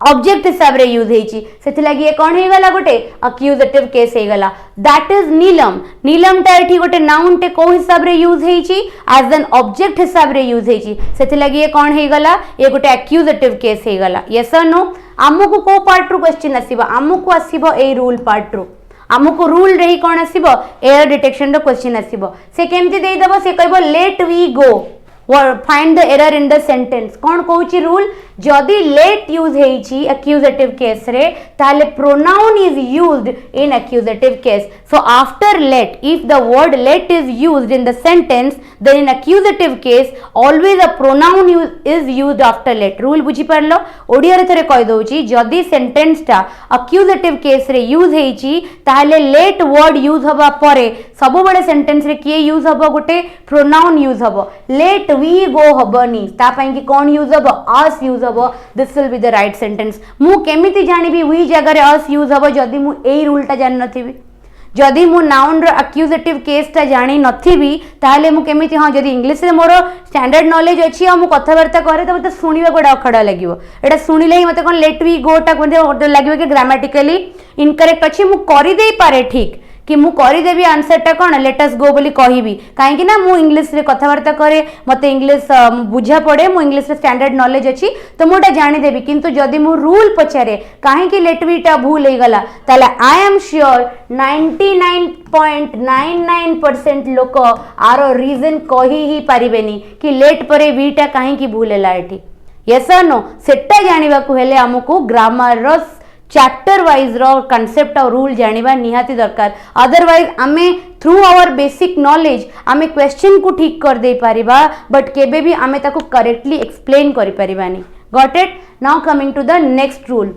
ऑब्जेक्ट हिसाब रे यूज हेछि सेति लागि ए कोन हे गला गोटे एक्यूजेटिव केस हे गला दैट इज नीलम नीलम टा एठी गोटे नाउन टे को हिसाब रे यूज हेछि एज एन ऑब्जेक्ट हिसाब रे यूज हेछि सेति लागि ए कोन हे गला ए गोटे एक्यूजेटिव केस हे गला यस और नो हमकु को पार्ट रू क्वेश्चन आसीबो हमकु आसीबो ए रूल पार्ट रू हमकु रूल रही कोन आसीबो एरर डिटेक्शन रो क्वेश्चन आसीबो से केमति देई दबो से कहबो let we go find the error in the sentence कौन कहूची रूल जदि लेट यूज हेछि एक्यूजेटिव केस रे ताले pronoun is used in accusative case so after let if the word let is used in the sentence then in accusative case always a pronoun is used after let rule बुझी परलो ओडिया रे थरे कहि दोउची जदि sentence टा accusative case रे use हेछि ताले late word use हबा परे सब बळे सेंटेंस रे किए यूज हबो गोटे प्रोनाउन यूज हबो लेट वी गो हबनी ता पई कि कोन यूज हबो अस यूज हबो this will be the right sentence मु केमिति जानिबी वी जगह रे अस यूज हबो जदी मु एई रूल टा जानि नथिबी जदि मु नाउन रो एक्यूजेटिव केस टा जानि नथिबी ताले मु केमिति हां जदि इंग्लिश रे मोर स्टैंडर्ड नॉलेज अछि आ मु कथावार्ता करे त मते सुनिबा गोडा अखडा लागिवो एटा सुनिले ही मते कोन लेट वी गो टा कोन लागिवो कि ग्रामेटिकली इनकरेक्ट अछि मु करि देई पारे ठीक कि मु करि देबी आंसर टा कोन लेट अस गो बोली कहिबी काहे कि ना मु इंग्लिश रे कथावार्ता करे मते इंग्लिश बुझा पड़े मु इंग्लिश रे स्टैंडर्ड नॉलेज अछि तो मुटा जानि देबी किंतु जदि मु रूल पचारे काहे कि लेट वी टा भूल हे गला ताले आई एम श्योर 99.99% लोक आरो रीजन कहि ही परिबेनी कि लेट परे वी टा काहे कि भूल हैला एठी यस और नो सेटा जानिबा को हेले हमकु ग्रामर रो चैप्टर वाइज रो कांसेप्ट और रूल जानिबा निहाती दरकार अदरवाइज आमे थ्रू आवर बेसिक नॉलेज आमे क्वेश्चन को ठीक कर दे पारिबा बट केबे भी आमे ताको करेक्टली एक्सप्लेन करि पारिबानी got it now coming to the next rule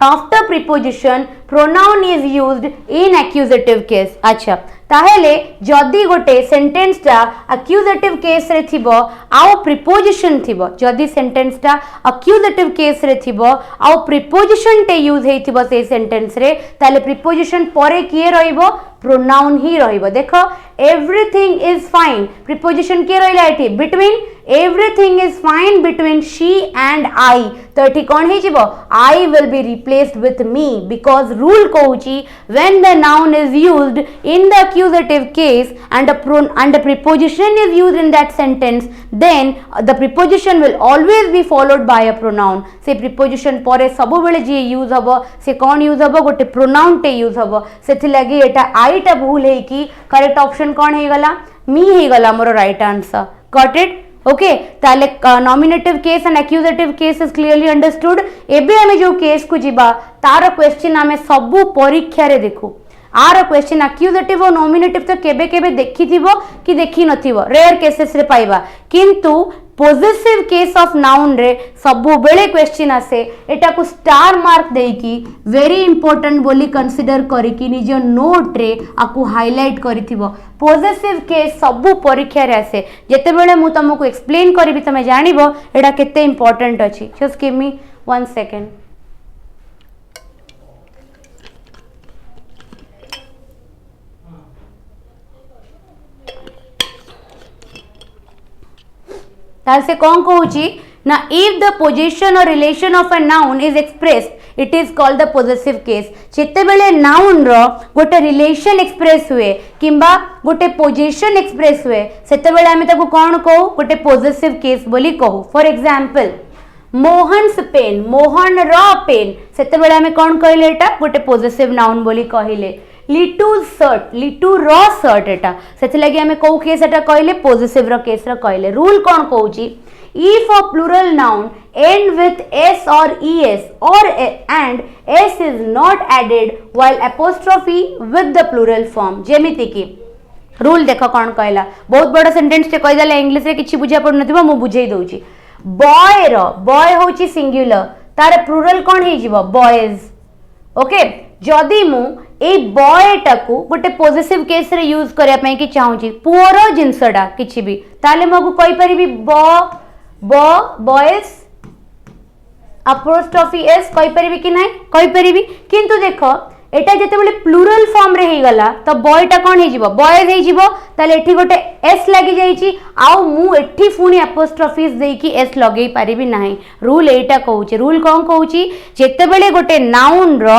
after preposition pronoun is used in accusative case अच्छा ताहेले जदि गोटे सेंटेंस टा एक्यूजेटिव केस रे थिबो आउ प्रीपोजिशन थिबो जदि सेंटेंस टा एक्यूजेटिव केस रे थिबो आउ प्रीपोजिशन टे यूज हेथिबो से सेंटेंस रे ताले प्रीपोजिशन परे किए रहिबो प्रोनाउन ही रहिबो देखो एवरीथिंग इज फाइन प्रीपोजिशन के रहिला एठी between everything is fine between she and I तो एठी कोन हे जिवो I will be replaced with me because rule कहूची when the noun is used in the accusative case and a preposition is used in that sentence then the preposition will always be followed by a pronoun से preposition परे सब बेले जे use हबो से कोन use हबो गोटे pronoun टे use हबो सेथि लागि एटा आई टा भूल हे कि करेक्ट ऑप्शन कोन हे गला मी हे गला मोर right answer got it okay ताले nominative case and accusative case is clearly understood एबे हमें जो केस को जिबा तार क्वेश्चन हमें सब परीक्षा रे देखू आर क्वेश्चन एक्यूजेटिव और नॉमिनेटिव तो केबे केबे देखि थिबो कि देखि नथिबो रेयर केसेस रे पाइबा किंतु पोजेसिव केस ऑफ नाउन रे सबु बेले क्वेश्चन आसे एटा को स्टार मार्क देकी वेरी इंपोर्टेंट बोली कंसीडर करी कि निज नोट रे आकु हाईलाइट करिथिबो पोजेसिव केस सबु परीक्षा रे आसे जेते बेले मु तुमको एक्सप्लेन करबी तमे जानिबो एटा केते इंपोर्टेंट अछि जस्ट गिव मी 1 सेकंड से कौन कहूची ना इफ द पोजीशन और relation of a noun is expressed it is called the possessive case जेते बेले नाउन रो गोटे रिलेशन एक्सप्रेस हुए किंबा गोटे पोजीशन एक्सप्रेस हुए सेते बेले हमें ताको कौन कहू गोटे पोजेसिव केस बोली कहू for example Mohan's pen Mohan रो पेन सेते बेले हमें कौन कहले एटा गोटे पोजेसिव नाउन बोली कहिले लिटू रो शर्ट एटा सेति लागि हमें को केस एटा कहले पोजेसिव रो केस रो कहले रूल कोन कहूची if a plural noun end with s or es or and s is not added while apostrophe with the plural form जेमिति की रूल देखो कोन कहला बहुत बड़ा सेंटेंस ते कहि देला इंग्लिश रे किछि बुझा पड़ नथिबो मु बुझेई दउची बॉय होची सिंगुलर तार प्लूरल कोन हे जिवो बॉयज ओके जदि मु ए बॉय टाकू गोटे पोजेसिव केस रे यूज करिया पई कि चाहूची पुअर जिंसडा किछि भी ताले मगु कहि परिबी बॉयज अपोस्ट्रोफी एस कहि परिबी कि नाही कहि परिबी किंतु देखो एटा जते बेले प्लूरल फॉर्म रे हे गला तो बॉय टा कोन हे जिवो बॉयज हे जिवो ताले एठी गोटे एस लागि जाईची आउ मु एठी फुनी अपोस्ट्रोफीज देई कि एस लगेई परिबी नाही रूल एटा कहूची रूल कोन कहूची जते बेले गोटे नाउन रो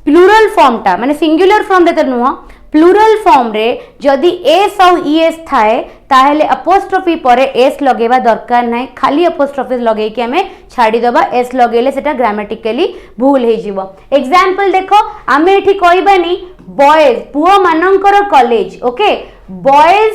प्लूरल फॉर्म टा माने सिंगुलर फॉर्म देते नुह प्लूरल फॉर्म रे जदि एस और ईएस थाए ताहेले अपोस्ट्रोफी परे एस लगेबा दरकार नाही खाली अपोस्ट्रोफी लगे कि हमें छाड़ी दबा एस लगेले सेटा ग्रामेटिकली भूल हे जिवो एग्जांपल देखो आमे एठी कहबानी बॉयज पुओ मानंकर कॉलेज ओके बॉयज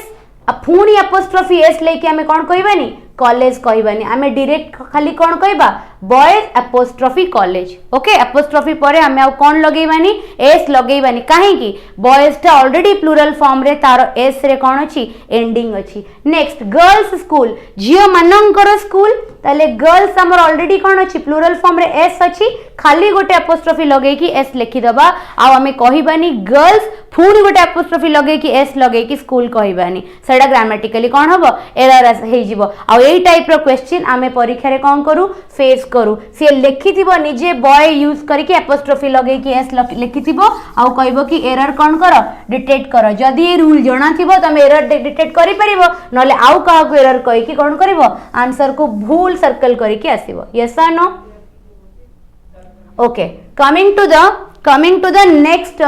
फुणी अपोस्ट्रोफी एस लेके हमें कोन कहबानी कॉलेज कहबानी आमे डायरेक्ट खाली कोन कहबा boys apostrophe college okay apostrophe परे हमें आ कोन लगेबानी एस लगेबानी काहे की बॉयज टा ऑलरेडी प्लूरल फॉर्म रे तार एस रे कोन अछि एंडिंग अछि नेक्स्ट गर्ल्स स्कूल जियो मानंकर स्कूल ताले गर्ल्स हमर ऑलरेडी कोन अछि प्लूरल फॉर्म रे एस अछि खाली गोटे अपोस्ट्रोफी लगे कि एस लिखि दबा आ हमें कहबानी गर्ल्स फुणी गोटे अपोस्ट्रोफी लगे कि एस लगे कि स्कूल कहबानी सेडा ग्रामेटिकली कोन हबो एरर हे जिवो आ एई टाइप रो क्वेश्चन आमे परीक्षा रे कोन करू फेस करू से लिखिथिबो निजे बॉय यूज करके अपोस्ट्रोफी लगे कि एस लिखिथिबो आ कहबो कि एरर कोन करो डिटेक्ट करो जदी ए रूल जणा थिबो तमे एरर डिटेक्ट करि परिबो नले आउ का को एरर कहि कि कोन करबो आंसर को भूल सर्कल करके आसीबो यस और no okay coming to the next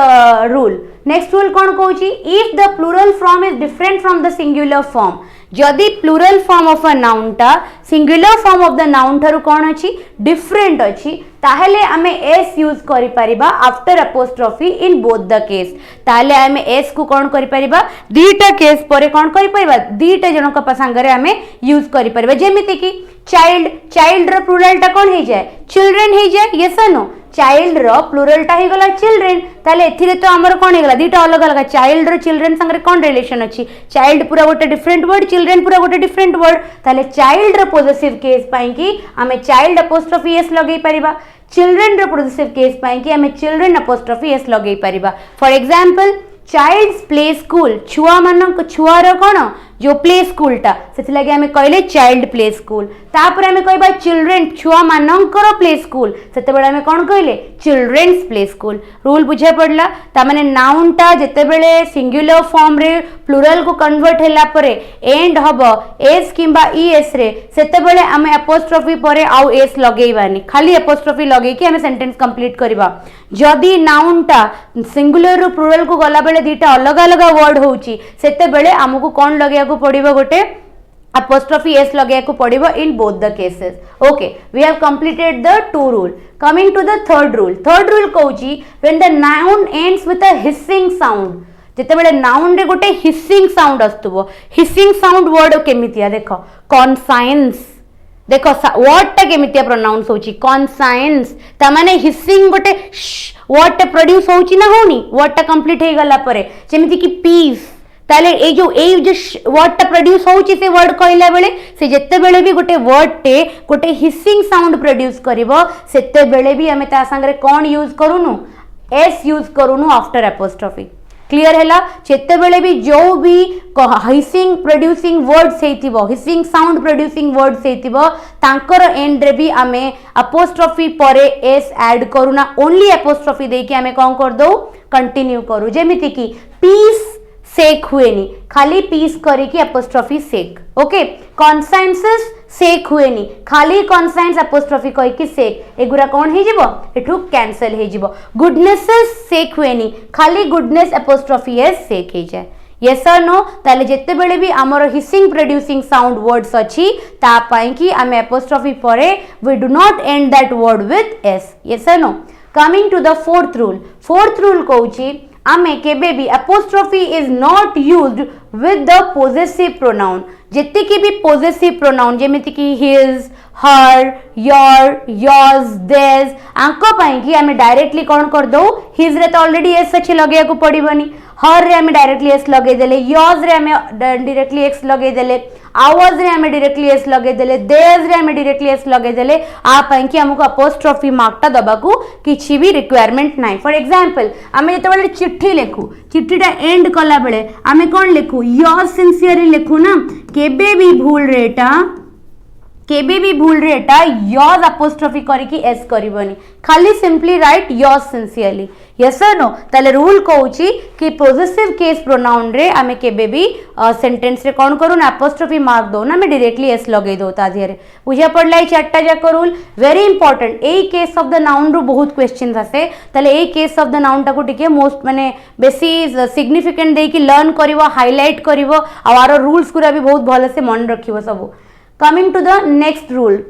rule कोन कहूची if the plural form is different from the singular form जदि plural form of a noun टा singular form of the noun ठारू कोन अछि डिफरेंट अछि ताहेले हमें एस यूज करि परिबा after apostrophe in both the case ताहेले हमें एस को कोन करि परिबा दीटा केस परे कोन करि परिबा दीटा जनक संगरे हमें यूज करि परिबा जेमिति कि चाइल्ड रो प्लूरल टा कोन हे जाय चिल्ड्रन हे जाय यस और नो चाइल्ड रो प्लूरलटा हो गला चिल्ड्रेन ताले एथिरे तो हमर कोन हो गला दीटा अलग अलग चाइल्ड रो चिल्ड्रेन संगे कोन रिलेशन अछि चाइल्ड पूरा गोटे डिफरेंट वर्ड चिल्ड्रेन पूरा गोटे डिफरेंट वर्ड ताले चाइल्ड रो पॉजिटिव केस पाई कि हमें चाइल्ड अपोस्ट्रोफी एस लगेई परिबा चिल्ड्रेन रो पॉजिटिव केस पाई कि हमें चिल्ड्रेन अपोस्ट्रोफी एस लगेई परिबा for example child's play school छुआ मानक छुआर कोन जो प्ले स्कूल टा से लगे हमें कहले चाइल्ड प्ले स्कूल तापर हमें कहबा चिल्ड्रेन छुआ मानकर प्ले स्कूल सेते बेले हमें कोन कहले चिल्ड्रेन्स प्ले स्कूल रूल बुझे पड़ला ता माने नाउन टा जेते बेले सिंगुलर फॉर्म रे प्लूरल को कन्वर्ट हैला परे एंड हबो एस किबा ईएस रे सेते बेले हमें अपोस्ट्रोफी परे आउ एस लगेइबानी खाली अपोस्ट्रोफी लगेई कि हमें सेंटेंस कंप्लीट करबा जदी नाउन टा सिंगुलर रो प्लूरल को गला बेले दीटा अलग अलग वर्ड होउची सेते बेले हमकु कोन लगेया को पड़िबो गोटे apostrophe s लगे को पड़िबो in both the cases. Okay, we have completed the two rule. Coming to the third rule कहूची when the noun ends with a hissing sound जेते बेले noun रे गोटे hissing sound आस्तुबो hissing sound word केमितिया देखो conscience देखो word टा केमितिया pronounce होची conscience ता माने hissing गोटे word टा प्रोड्यूस होची ना होनी word टा कंप्लीट हे गला परे जेमिति कि peace ताले ए जो वर्ड टा प्रोड्यूस होची से वर्ड कहला बेले से जत्ते बेले भी गोटे वर्ड टे गोटे हिसिंग साउंड प्रोड्यूस करिवो सेते बेले भी हमें ता संगे कोन यूज करूनु एस यूज करूनु आफ्टर एपोस्ट्रोफी क्लियर हैला जेते बेले भी जो भी हिसिंग प्रोड्यूसिंग वर्ड्स हेतिबो हिसिंग साउंड प्रोड्यूसिंग वर्ड्स हेतिबो तांकर एंड रे भी हमें एपोस्ट्रोफी परे एस ऐड करूना ओनली एपोस्ट्रोफी दे के हमें कोन कर दो कंटिन्यू करू जेमिति कि पीस सेक हुएनी खाली पीस करी की एपोस्ट्रोफी सेक ओके कॉन्साइंसेस सेक हुएनी खाली कॉन्साइंस एपोस्ट्रोफी कही की सेक एगुरा कौन हे जिवो एठू कैंसिल हे जिवो गुडनेसेस सेक हुएनी खाली गुडनेस एपोस्ट्रोफी एस सेक हे जाय यस और नो ताले जेते बेले भी हमर हिसिंग प्रोड्यूसिंग साउंड वर्ड्स अछि ता पई की हम एपोस्ट्रोफी परे we do not end that word with S yes और no coming to the fourth rule कहूची आमे केबे भी apostrophe is not used with the possessive pronoun जेते की भी possessive pronoun जेमिति की his her your yours theirs आंको पाई कि हमें डायरेक्टली कौन कर दो his रे तो ऑलरेडी s अच्छे लगे को पड़िबनी her रे हमें डायरेक्टली s लगे देले yours रे हमें डायरेक्टली x लगे देले ours रे हमें डायरेक्टली s लगे देले theirs रे हमें डायरेक्टली s लगे देले आ पाई कि हमको apostrophe मार्क टा दबा को किछि भी रिक्वायरमेंट नाही फॉर एग्जांपल हमें जते बेले चिट्ठी लेखु चिट्ठीटा एंड कला बेले हमें कोन लेखु yours sincerely लेखु ना केबे भी भूल रेटा yours apostrophe करी की s करिवनी खाली simply write yours sincerely yes और नो ताले रूल कहूची कि पोजेसिव केस प्रोनाउन रे हमें केबे भी सेंटेंस रे कोन करू ना एपोस्ट्रोफी मार्क दो ना मैं डायरेक्टली एस लगे दो ता धिरे बुझा पड़लाई चारटा जाक rule very important a case of the noun रो बहुत क्वेश्चंस आसे ताले a case of the noun टाको टिके मोस्ट माने बेसी सिग्निफिकेंट दे कि लर्न करिवो हाईलाइट करिवो आरो रूल्स गुरा भी बहुत भले से मन रखिवो सब coming to the next rule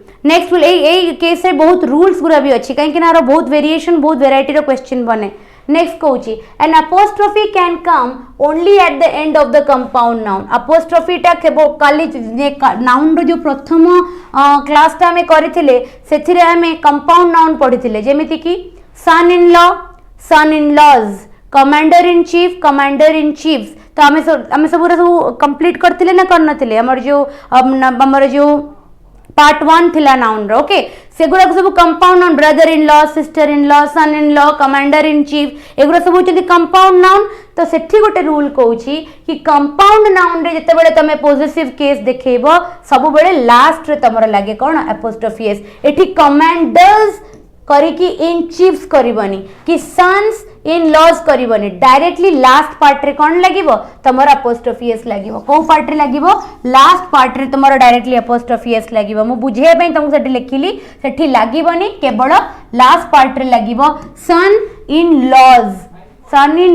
ए केस रे बहुत रूल्स गुरा भी अछि काहे कि ना बहुत वेरिएशन बहुत वैरायटी रो क्वेश्चन बने नेक्स्ट कहूची an apostrophe can come only at the end of the compound noun apostrophe टा केबो काली नाउन रो जो प्रथम क्लास टा में करिथिले सेथिरे हमें कंपाउंड नाउन पढिथिले जेमिति कि son in law son in laws commander in chiefs तो हमें सब कंप्लीट करथिले ना करनथिले हमर जो पार्ट 1 थिला नाउन रो ओके सेगुरा सब compound noun brother in law sister in law son in law commander in chief एगुरा सब होचंदी कंपाउंड नाउन तो सेठी गोटे रूल कहूची कि कंपाउंड नाउन रे जते बेले तमे पॉजिटिव केस देखेबो सब बेले लास्ट रे तमरा लागे कोन एपोस्ट्रोफी एस एठी कमांडर्स करी कि इन चीफ्स करबनी कि सन्स इन लॉज करबनी डायरेक्टली लास्ट पार्ट रे कोन लागिवो तमरा एपोस्ट्रोफी एस लागिवो को पार्ट रे लागिवो लास्ट पार्ट रे तमरा डायरेक्टली एपोस्ट्रोफी एस लागिवो मु बुझे पई तुमको सेठी लिखिली सेठी लागिवनी केवल लास्ट पार्ट रे लागिवो सन इन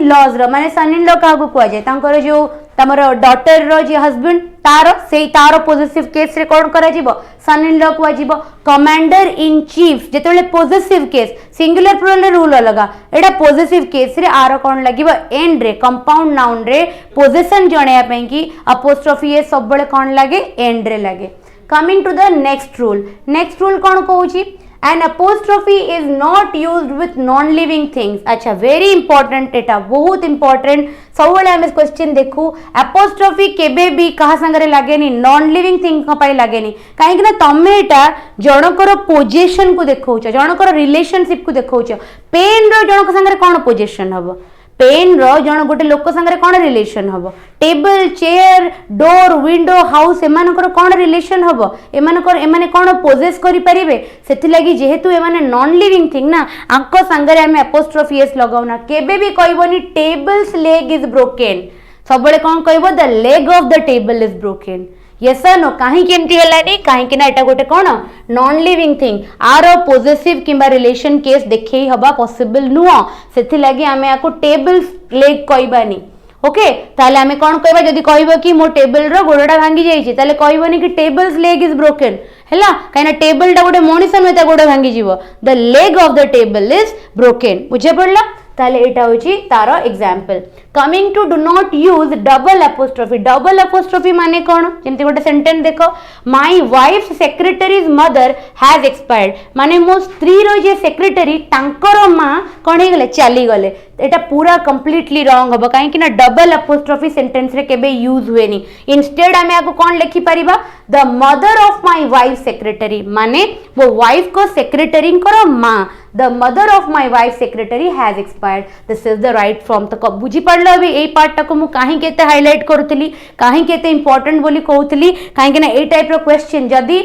लॉज रो माने सन इन लॉ का को कुआ जाय तांकर जो तमरो डॉटर रो जे हस्बैंड तारो पॉजिटिव केस रे कोन करा जिवो सन इन लॉ कुआ जिवो कमांडर इन चीफ जेतले पॉजिटिव केस सिंगुलर प्लूरल रे रूल अलगा एडा पॉजिटिव केस रे आरो कोन लागिवो एंड रे कंपाउंड नाउन रे पोजीशन जणया पई कि अपोस्ट्रोफी ए सब बळे कोन लागे एंड रे लागे coming to the next rule कोन कहूची An apostrophe is not used with non-living things. अच्छा very important एटा बहुत important सबले आम क्वेश्चन देखू apostrophe केबे भी कहा संगरे लागेनी non-living thing का पाई लागेनी कहीं ना तमे एटा जनकर पोजीशन को देखौछ जनकर रिलेशनशिप को देखौछ पेन रो जनक संगरे कोन पोजीशन हबो पेन रो जन गोटे लोक संगे कौन रिलेशन हम table chair door window house एमानकर कौन रिलेशन हम एमानकर एमाने कौन पोजेस करि परिबे सेति लागि जेहेतु एमाने नॉन लिविंग थिंग ना आंको संगे आमे अपोस्ट्रोफी एस लगाउना केबे भी कहबोनी टेबल्स लेग इज ब्रोकन सबले कौन कहबो the leg of the table is broken yes no कहीं केमती हलानी कहीं कि ना एटा गोटे कौन नॉन लिविंग थिंग आर पोजेसिव किंबा रिलेशन केस देखे हबा पॉसिबल नुह सेथि लागि आमे आको टेबल लेग कहबानी ओके ताले आमे कोन कहबा जदी कहबो कि मो टेबल रो गोडा भांगी जाई छी ताले कहबोनी कि टेबल्स लेग इज ब्रोकन हैला काइना टेबल टा गोटे मनिसन में ता गोडा भांगी जीवो the leg of the table is broken बुझे पड़ला ताले एटा होची तारो example coming to do not use double apostrophe माने कोन जेमति गोटे सेंटेंस देखो my wife secretary's mother has expired माने मो स्त्री रो जे सेक्रेटरी तांकर मां कोन हे गले चली गले एटा पूरा कंप्लीटली रॉन्ग हबो काहे कि ना डबल अपोस्ट्रोफी सेंटेंस रे केबे यूज हुएनी इंस्टेड हमें आको कोन लिखि परिबा the mother of my wife secretary माने वो वाइफ को सेक्रेटरी करो मां the mother of my wife secretary has expired this is the right form तो बुझी पड़लो अभी एई पार्ट टाको मु काहे केते हाइलाइट करूतली काहे केते इंपोर्टेंट बोली कहूतली काहे कि ना ए टाइप रो क्वेश्चन जदी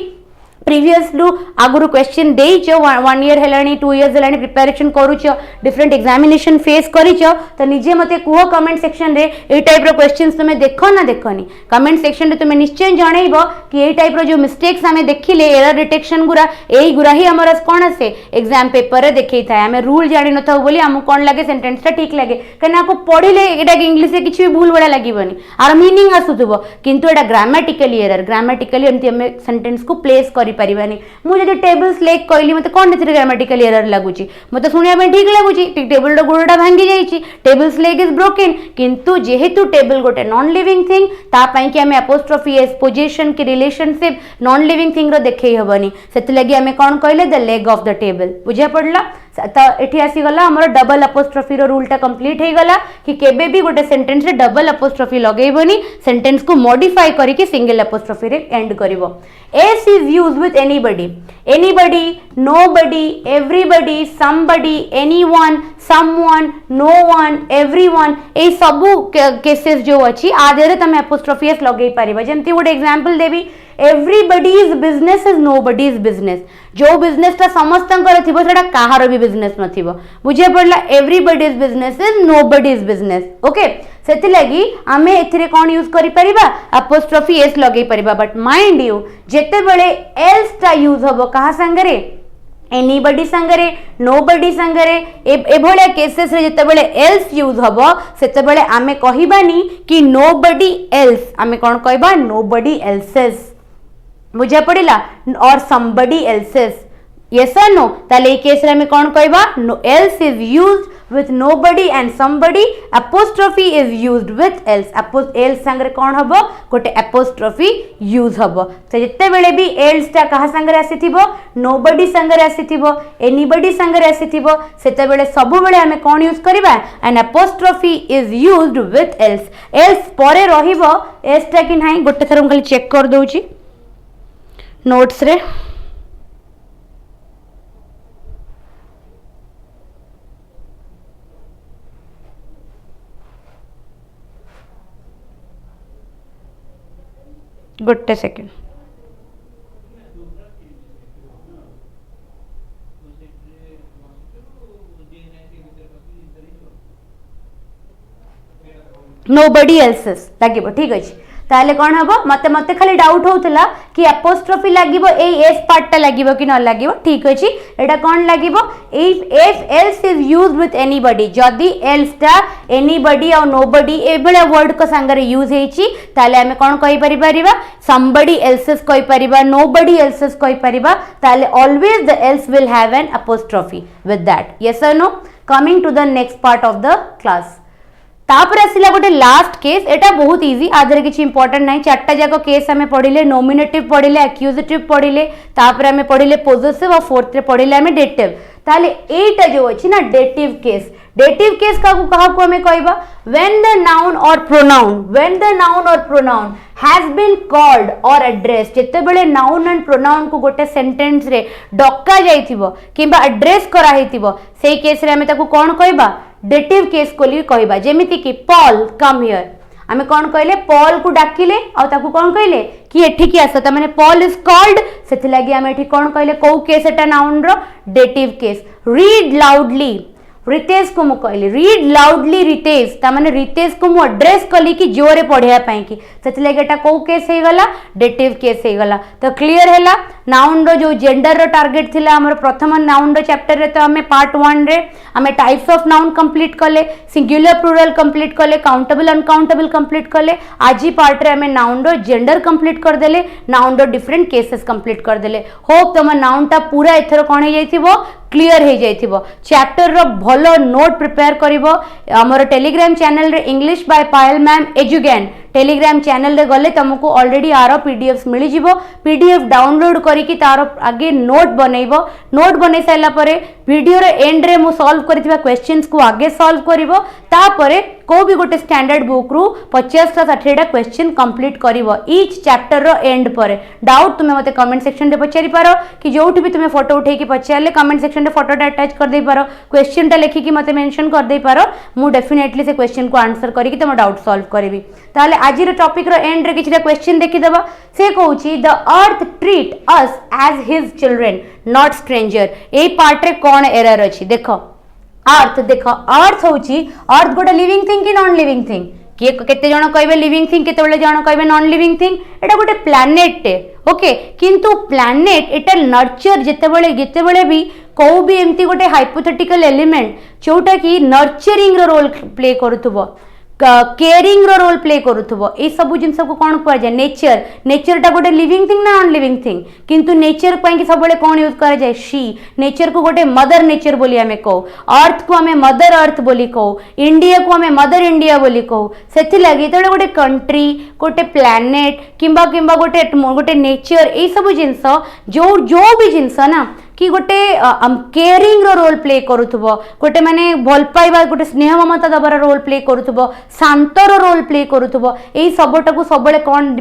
प्रीवियस लू आगुरु क्वेश्चन देइचो 1 ईयर हेलानी 2 इयर्स हेलानी प्रिपरेशन करूचो डिफरेंट एग्जामिनेशन फेस करिचो तो निजे मते कुहो कमेंट सेक्शन रे ए टाइप रो क्वेश्चंस तुमे देखो ना देखोनी कमेंट सेक्शन रे तुमे निश्चय जणैबो कि ए टाइप रो जो मिस्टेक्स हमें देखिले एरर डिटेक्शन गुरा एई गुरा ही हमर कोन आसे एग्जाम पेपर रे देखै थाए हमें रूल जानि न थाउ बोली हम कोन लागे सेंटेंस ता ठीक लागे कना को पढिले एटा इंग्लिश रे किछि भी भूल बडा लागिबनी आर मीनिंग आसुतबो किंतु एटा ग्रामेटिकली एरर ग्रामेटिकली एमति हम सेंटेंस को प्लेस करि परिबानी मु जदि टेबल्स लेग कहली मते कोन नेथि ग्रामेटिकली एरर लागुची मते सुनिया में ठीक लागुची टेबल रो गोडा भांगी जाईची टेबल्स लेग इज ब्रोकन किंतु जेहेतु टेबल गोटे नॉन लिविंग थिंग ता पई कि हमें अपोस्ट्रोफी एस पोजीशन की रिलेशनशिप नॉन लिविंग थिंग रो देखै हबनी सेति लागि हमें कोन कहले the leg of the table बुझा पड़ला तो एठी आसी गला हमर डबल अपोस्ट्रोफी रो रूल टा कंप्लीट हे गला कि केबे भी गोटे सेंटेंस रे डबल अपोस्ट्रोफी लगेबनी सेंटेंस को मॉडिफाई करी कि सिंगल अपोस्ट्रोफी रे एंड करिवो S is used with anybody nobody everybody somebody anyone someone no one everyone ए सबु केसेस जो अछि आधेरे तमे अपोस्ट्रोफी एस लगेई परिबा जेंति गोटे example Devi everybody's business is nobody's business जो बिजनेस ता समस्तंकर थिबो सेटा काहार भी बिजनेस नथिबो बुझे पड़ला everybody's business is nobody's business okay सेति लागि आमे एथिरे कोन यूज करि परिबा अपोस्ट्रोफी एस लगेई परिबा बट माइंड यू जेते बेले एल्स ता यूज हबो कहा संगरे एनीबॉडी संगरे नोबॉडी संगरे ए भलिया केसेस रे जते बेले एल्स यूज हबो सेते बेले आमे कहिबानी कि नोबॉडी एल्स आमे कोन कहबा नोबॉडी एल्सेस बुझा पड़िला और somebody else's yes or no ताले केस रे में कोन कहबा else is used with nobody and somebody apostrophe is used with else else संगरे कोन हबो गोटे apostrophe यूज हबो तो जत्ते बेले भी else ता कहा संगरे आसीथिबो nobody संगरे आसीथिबो anybody संगरे आसीथिबो सेते बेले सब बेले हमें कोन यूज करबा an apostrophe is used with else परे रहिबो s ता कि नाही गोटे थरम खाली चेक कर दोउची नोट्स रे गोटे सेकंड नोबॉडी एल्सेस लागिबो ठीक अछि ताले कोन हबो मते मते खाली डाउट होउतला कि अपोस्ट्रोफी लागिबो ए एस पार्ट ता लागिबो कि न लागिबो ठीक अछि एटा कोन लागिबो if else is used with anybody जदी एल्स ता एनीबॉडी और नोबॉडी ए बेले वर्ड को संगरे यूज हेछि ताले हमें कोन कहि परिबा somebody else's कहि परिबा nobody else's कहि परिबा ताले always the else will have an apostrophe with that yes or no coming to the next part of the class तापर आसिला गोटे लास्ट केस, एटा बहुत इजी, आधे किसी इंपोर्टेंट नहीं, चारटा जाक केस आम पढ़िले, नोमिनेटिव पढ़िले, एक्यूजेटिव पढ़िले, तापर आम पढ़िले पोजेसिव और फोर्थ रे पढ़िले आम डेटिव। ताले एटा जो अछि ना डेटिव केस, डेटिव केस कहा हमें कहबा व्हेन द नाउन और प्रोनाउन हैज बीन कॉल्ड और एड्रेस, जेते बेले नाउन एंड प्रोनाउन को गोटे सेंटेंस रे डका जाइथिबो किबा एड्रेस करा हेतिबो, सेही केस रे हमें ताको कोन कहबा डेटिव केस कोली कहबा। जेमिति कि पॉल कम हियर, आमे कोन कहले पॉल को डाकिले आ ताको कोन कहले कि एठी की आस, त माने पॉल इज कॉल्ड, सेथि लागि आमे एठी कोन कहले को केस एटा नाउन रो dative case. Read loudly, Ritesh को मु कहली रीड लाउडली रितेश, ता माने रितेश को मु एड्रेस कली कि जोरे पढ़िया पई कि, सेथि लागि एटा को केस हे गला डेटिव केस हे गला। तो क्लियर हैला नाउन रो जो जेंडर रो टारगेट थिला हमर प्रथम नाउन रो चैप्टर रे, तो हमें पार्ट 1 रे हमें टाइप्स ऑफ नाउन कंप्लीट कले, सिंगुलर प्लूरल कंप्लीट कले, काउंटेबल अनकाउंटेबल कंप्लीट कले। आज पार्ट रे हमें नाउन रो जेंडर कंप्लीट कर देले, नाउन रो डिफरेंट केसेस कंप्लीट कर देले। होप तुम नाउन टा पूरा एथर कोन हे जाइथिबो क्लियर हो जाइथिबो। चैप्टर रो भलो नोट प्रिपेयर करिवो, हमर टेलीग्राम चैनल रे English by Payal ma'am Edugain Telegram channel रे गले तुमको ऑलरेडी आरो पीडीएफ मिली जिवो, पीडीएफ डाउनलोड करिकि तारो आगे नोट बनैबो, नोट बनै साइला परे वीडियो रे एंड रे मु सॉल्व करथिबा क्वेश्चंस को आगे सॉल्व करिवो, तापरे को भी गोटे स्टैंडर्ड बुक रु 50 टा 60 टा क्वेश्चन कंप्लीट करिवो ईच चैप्टर रो एंड परे। डाउट तुमे मते कमेंट सेक्शन रे पचारि पारो कि जोठी भी तुमे फोटो उठे कि पचारले कमेंट सेक्शन रे फोटोटा अटैच कर दे पारो, क्वेश्चन टा लिखि कि मते मेंशन कर दे पारो, मु डेफिनेटली से क्वेश्चन को आंसर करी कि तुम डाउट सॉल्व करिवि। ताले आज रो टॉपिक रो एंड रे किछटा क्वेश्चन देखि देबा। से कहूची the earth treat us as his children not stranger, ए पार्ट रे कोन एरर अछि देखो। अर्थ देखो, अर्थ होची अर्थ गोटे लिविंग थिंग कि नॉन लिविंग थिंग, किए केते जण कहबे लिविंग थिंग, केते बेले जण कहबे नॉन लिविंग थिंग, एटा गोटे प्लैनेट टे ओके। किंतु प्लैनेट एटा नर्चर जेते बेले भी को भी एमती गोटे हाइपोथेटिकल एलिमेंट जोटा कि नर्चरिंग रो रोल प्ले करूथबो, केयरिंग रो रोल प्ले करूथबो, ए सब जिंस को कोन कहै जाय नेचर। नेचर टा गोटे लिविंग थिंग ना नॉन लिविंग थिंग, किंतु नेचर पई कि सब बेले कोन यूज करा जाय शी। नेचर को गोटे मदर नेचर बोली हमें कहू, अर्थ को हमें मदर अर्थ बोली कहू, इंडिया को हमें मदर इंडिया बोली कहू। सेथि लागि तळे गोटे कंट्री गोटे प्लैनेट किंबा किंबा गोटे गोटे नेचर ए सब जिंस जो भी जिंस ना कि गोटे केयरिंग रो रोल प्ले करूथबो, गोटे माने भल पाइबा गोटे स्नेह ममता दबार role play करूथबो, Shantar role play करूथबो, एई सबटा को सबले कोन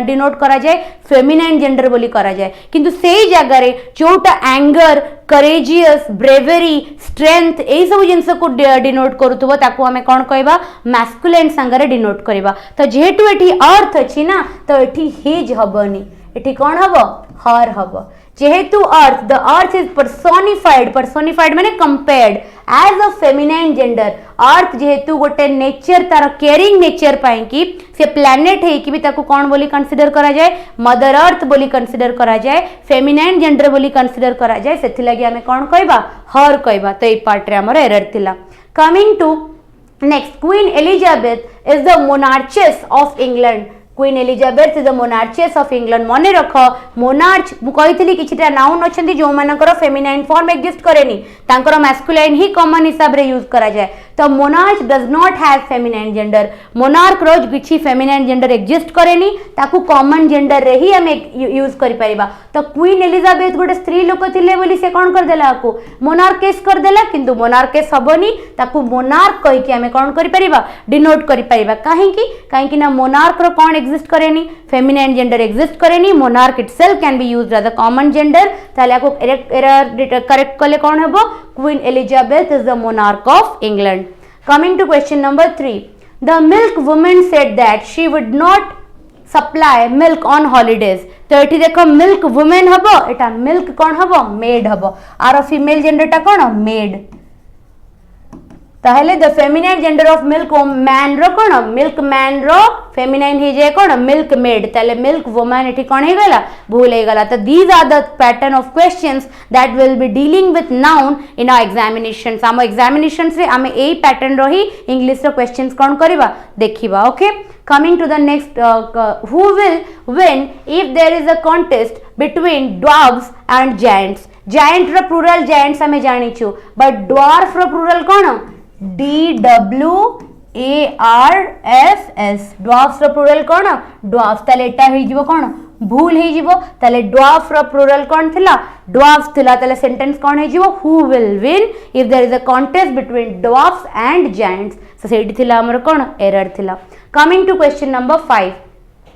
डिनोट करा जाय फेमिनाइन जेंडर बोली करा जाय। किंतु सेई जगह रे जोटा एंगर करेजियस ब्रेवरी स्ट्रेंथ एई सब जिंस को डिनोट करूथबो ताको हमें कोन कहबा मैस्कुलाइन संगरे डिनोट करबा। तो जेहेतु एठी अर्थ अछि ना तो एठी हिज हबनी, एठी कोन हबो हर हबो। जेहेतु earth the earth is personified माने compared as a feminine gender. Earth जेहेतु गोटे नेचर तार केयरिंग नेचर पाई कि से प्लैनेट है कि भी ताको कौन बोली कंसीडर करा जाए मदर अर्थ बोली कंसीडर करा जाए, फेमिनाइन जेंडर बोली कंसीडर करा जाए, सेथि लागि हमें कौन कहबा हर कहबा। तो ए पार्ट रे हमर एरर थिला। Coming to next, Queen Elizabeth is the monarchess of England. Queen Elizabeth is the monarchess of England. मने रख मोनार्च मु कहितली किछटा नाउन अछंती जो मानकर फेमिनाइन फॉर्म एग्जिस्ट करेनी, तांकर मैस्कुलाइन ही कॉमन हिसाब रे यूज करा जाए। तो monarch does not have feminine gender. Monarch रो किछि फेमिनाइन जेंडर एग्जिस्ट करेनी, ताकू कॉमन जेंडर रे ही हमें यूज करि परिबा। तो क्वीन एलिजाबेथ गोटे स्त्री लोक थिले बोली से कोन कर देला को मोनार्केस कर देला, किंतु मोनार्केस हबनी, ताकू मोनार्क कहि कि हमें कोन करि परिबा डिनोट करि परिबा। काहे कि ना मोनार्क रो कोन एग्जिस्ट करेनी फेमिनाइन जेंडर एग्जिस्ट करेनी, monarch itself can be used as a common gender. ताले आको एरर करेक्ट कले कोन हेबो queen Elizabeth is the monarch of England. Coming to question number 3, the milk woman said that she would not supply milk on holidays। तो एठी देखो milk women हबो, एटा milk कोन हबो मेड हबो, आर फीमेल जेंडर टा कोन मेड। ताहले the feminine gender of milk man रो कोन मिल्क मैन रो फेमिनाइन हे जे कोन मिल्क मेड। ताले मिल्क वुमन एठी कोन हे गला भूल हे गला। तो these are the pattern of questions that will be dealing with noun in our examinations. हम एग्जामिनेशंस रे हमें एई पैटर्न रो ही इंग्लिश रो क्वेश्चंस कोन करबा देखिबा। Okay, coming to the next, who will win if there is a contest between dwarfs and giants. Giant रो प्लूरल जायंट्स हमें जानिछु, बट ड्वार्फ रो प्लूरल कोन DWARF DWARFS dwarfs रो प्लुरल कोन dwarfs ताले एटा हे जीवो कोन भूल हे जीवो ताले dwarf रो प्लुरल कोन थिला dwarfs थिला ताले सेंटेंस कोन हे जीवो who will win if there is a contest between dwarfs and giants so सेठी थिला हमर कोन एरर थिला coming to question number 5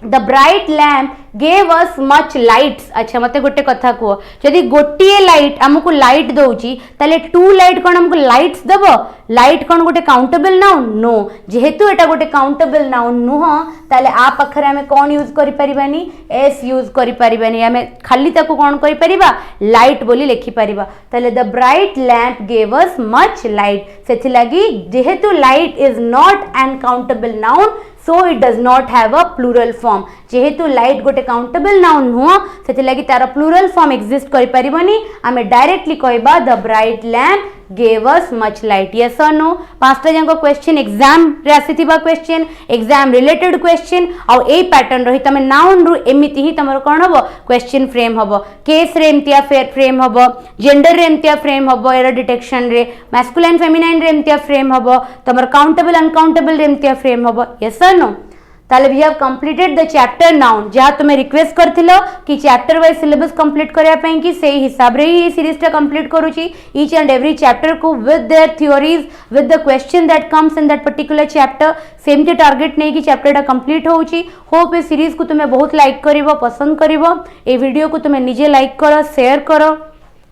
the bright lamp gave us much lights अच्छा मते गोटे कथा को जदि गोटिए लाइट हमको लाइट दउची ताले टू लाइट कोन हमको लाइट्स दबो लाइट कोन गोटे काउंटेबल नाउन नो जेहेतु एटा गोटे काउंटेबल नाउन नुह ताले आ पखरे हमें कोन यूज करि परिबानी एस यूज करि परिबानी हमें खाली ताको कोन करि परिबा लाइट बोली लिखि परिबा ताले the bright lamp gave us much light सेथि लागि जेहेतु light is not an countable noun so it does not have a plural form जेहेतु लाइट गोटे काउंटेबल नाउन नुह सेथि लागि तार प्लुरल फॉर्म एग्जिस्ट करि परिबनी आमे डायरेक्टली कहबा the bright lamp gave us much light yes or no पांचटा जंको क्वेश्चन एग्जाम रे आसीथिबा क्वेश्चन एग्जाम रिलेटेड क्वेश्चन आ ए पैटर्न रही तमे नाउन रु एमिति ही तमर कोन हबो क्वेश्चन फ्रेम हबो केस रे एमतिया फ्रेम हबो जेंडर रे एमतिया फ्रेम हबो एरर डिटेक्शन रे मैस्कुलाइन फेमिनाइन रे एमतिया फ्रेम हबो तमर काउंटेबल अनकाउंटेबल रे एमतिया फ्रेम हबो yes or no ताले we have completed the chapter noun जहाँ तुम्हें रिक्वेस्ट करथिलो कि चैप्टर वाइज सिलेबस कंप्लीट करिया पई कि सेही हिसाब रे ही सीरीज टा कंप्लीट करूची ईच एंड एवरी चैप्टर को with their theories with the question that comes in that particular chapter same टे टारगेट नहीं कि चैप्टर टा कंप्लीट होउची होप ए सीरीज को तुम्हें बहुत लाइक करिवो पसंद करिवो ए वीडियो को तुम्हें निजे लाइक करो शेयर करो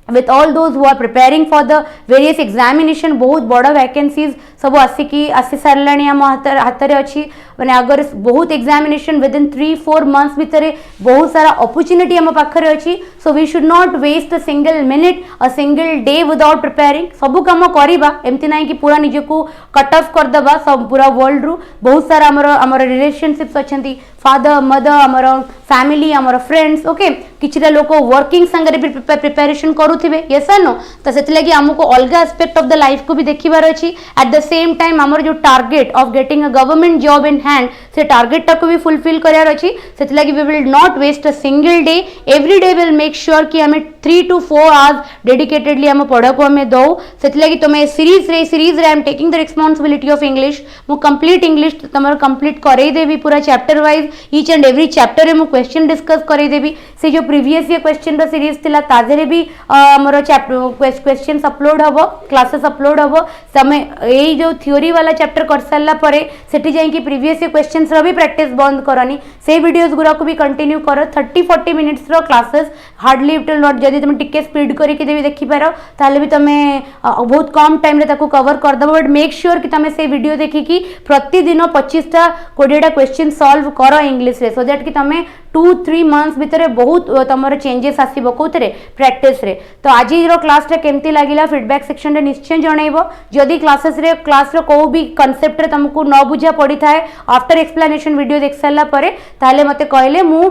with all those who are preparing for the various examination बहुत बड़ा vacancies सब आसी सारलानी हम हाथ अच्छी माने अगर बहुत examination within 3-4 months भितर बहुत सारा opportunity हम पाखरे अच्छी so we should not waste a single minute a single day without preparing सब काम करिबा एमती नाही कि पूरा निजे को कट ऑफ कर दबा सब पूरा वर्ल्ड रु बहुत सारा हमर रिलेशनशिप्स अछंती फादर मदर हमर फैमिली हमर फ्रेंड्स ओके किछटा लोक वर्किंग संगे प्रिपरेशन करूथिबे यस और नो तो सेति लागि हमको अलगा एस्पेक्ट ऑफ द लाइफ को भी देखिबार अछि एट द सेम टाइम हमर जो target of getting a government job in hand से टारगेट तक भी फुलफिल करियार अछि सेति लागि we will not waste a single day every day will make sure कि हमें 3 to 4 आवर्स डेडिकेटेडली हम पढ़ा को हमें दो सेति लागि तमे सीरीज रे I am taking the responsibility of English मु कंप्लीट इंग्लिश तमर कंप्लीट करई देबी पूरा chapter wise each and every chapter रे मु क्वेश्चन डिस्कस करई देबी से जो previous year question the series थिला ताजेरे भी हमर चैप्टर क्वेश्चंस अपलोड हबो क्लासेस अपलोड हबो समय एई जो थ्योरी वाला चैप्टर कर साला परे सेठी जाई कि प्रीवियस ईयर क्वेश्चंस रो भी प्रैक्टिस बंद करनी से वीडियोस गुरा को भी कंटिन्यू करो 30-40 मिनिट्स रो classes hardly it will not जदी तुम टिके स्पीड करी कि देबी देखि पारो ताले भी तमे बहुत कम टाइम रे ताको कवर कर दबो बट मेक श्योर कि तमे से वीडियो देखि कि प्रतिदिन 25 टा 20 टा क्वेश्चन सॉल्व करो इंग्लिश रे सो दैट कि तमे 2-3 मंथ्स भितर बहुत तमर चेंजेस आसीबो कोतरे प्रैक्टिस रे तो आज रो क्लास टा केमती लागिला फीडबैक सेक्शन रे निश्चय जणाइबो जदी क्लासेस रे क्लास रो को भी कांसेप्ट रे तुमको न बुझा पड़ी थाए आफ्टर एक्सप्लेनेशन वीडियो देख साला परे ताले मते कहले मु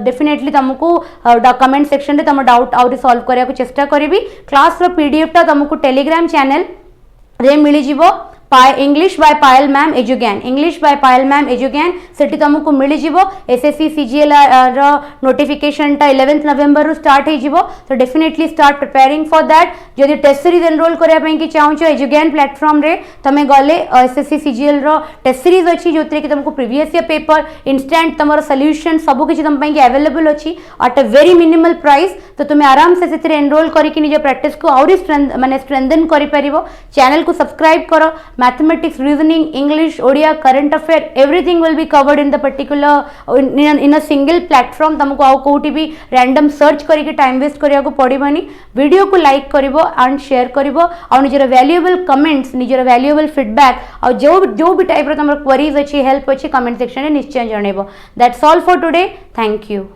डेफिनेटली तुमको कमेंट सेक्शन रे तुम डाउट आउरी सॉल्व करिया को चेष्टा करिवि क्लास रो पीडीएफ टा तुमको टेलीग्राम चैनल रे मिली जिवो English by Payal ma'am Edugain English by Payal ma'am Edugain सेठी तुमको मिली जिवो एसएससी सीजीएल रो नोटिफिकेशन टा 11th नवंबर रु स्टार्ट हे जिवो तो definitely start preparing for that जदी टेस्ट सीरीज एनरोल करिया पई कि चाहू छ एजुगैन प्लेटफॉर्म रे तमे गले एसएससी सीजीएल रो टेस्ट सीरीज अछि जोतरे कि तुमको प्रीवियस ईयर पेपर इंस्टेंट तमरो सॉल्यूशन सब किछि तम पई कि अवेलेबल अछि at a very minimal price तो तुमे आराम से सेतिर एनरोल करी कि निज प्रैक्टिस को और स्ट्रेंथन करि परिबो चैनल को सब्सक्राइब करो mathematics reasoning english odia current affair everything will be covered in the particular in a single platform तुमको आउ कोठी भी रैंडम सर्च करके टाइम वेस्ट करिया को पड़िबनी वीडियो को लाइक करिवो एंड शेयर करिवो आ निजर वैल्यूएबल कमेंट्स निजर वैल्यूएबल फीडबैक आ जो भी टाइप रो तमर क्वेरीज अछि हेल्प अछि कमेंट सेक्शन रे निश्चय जणेबो that's all for today thank you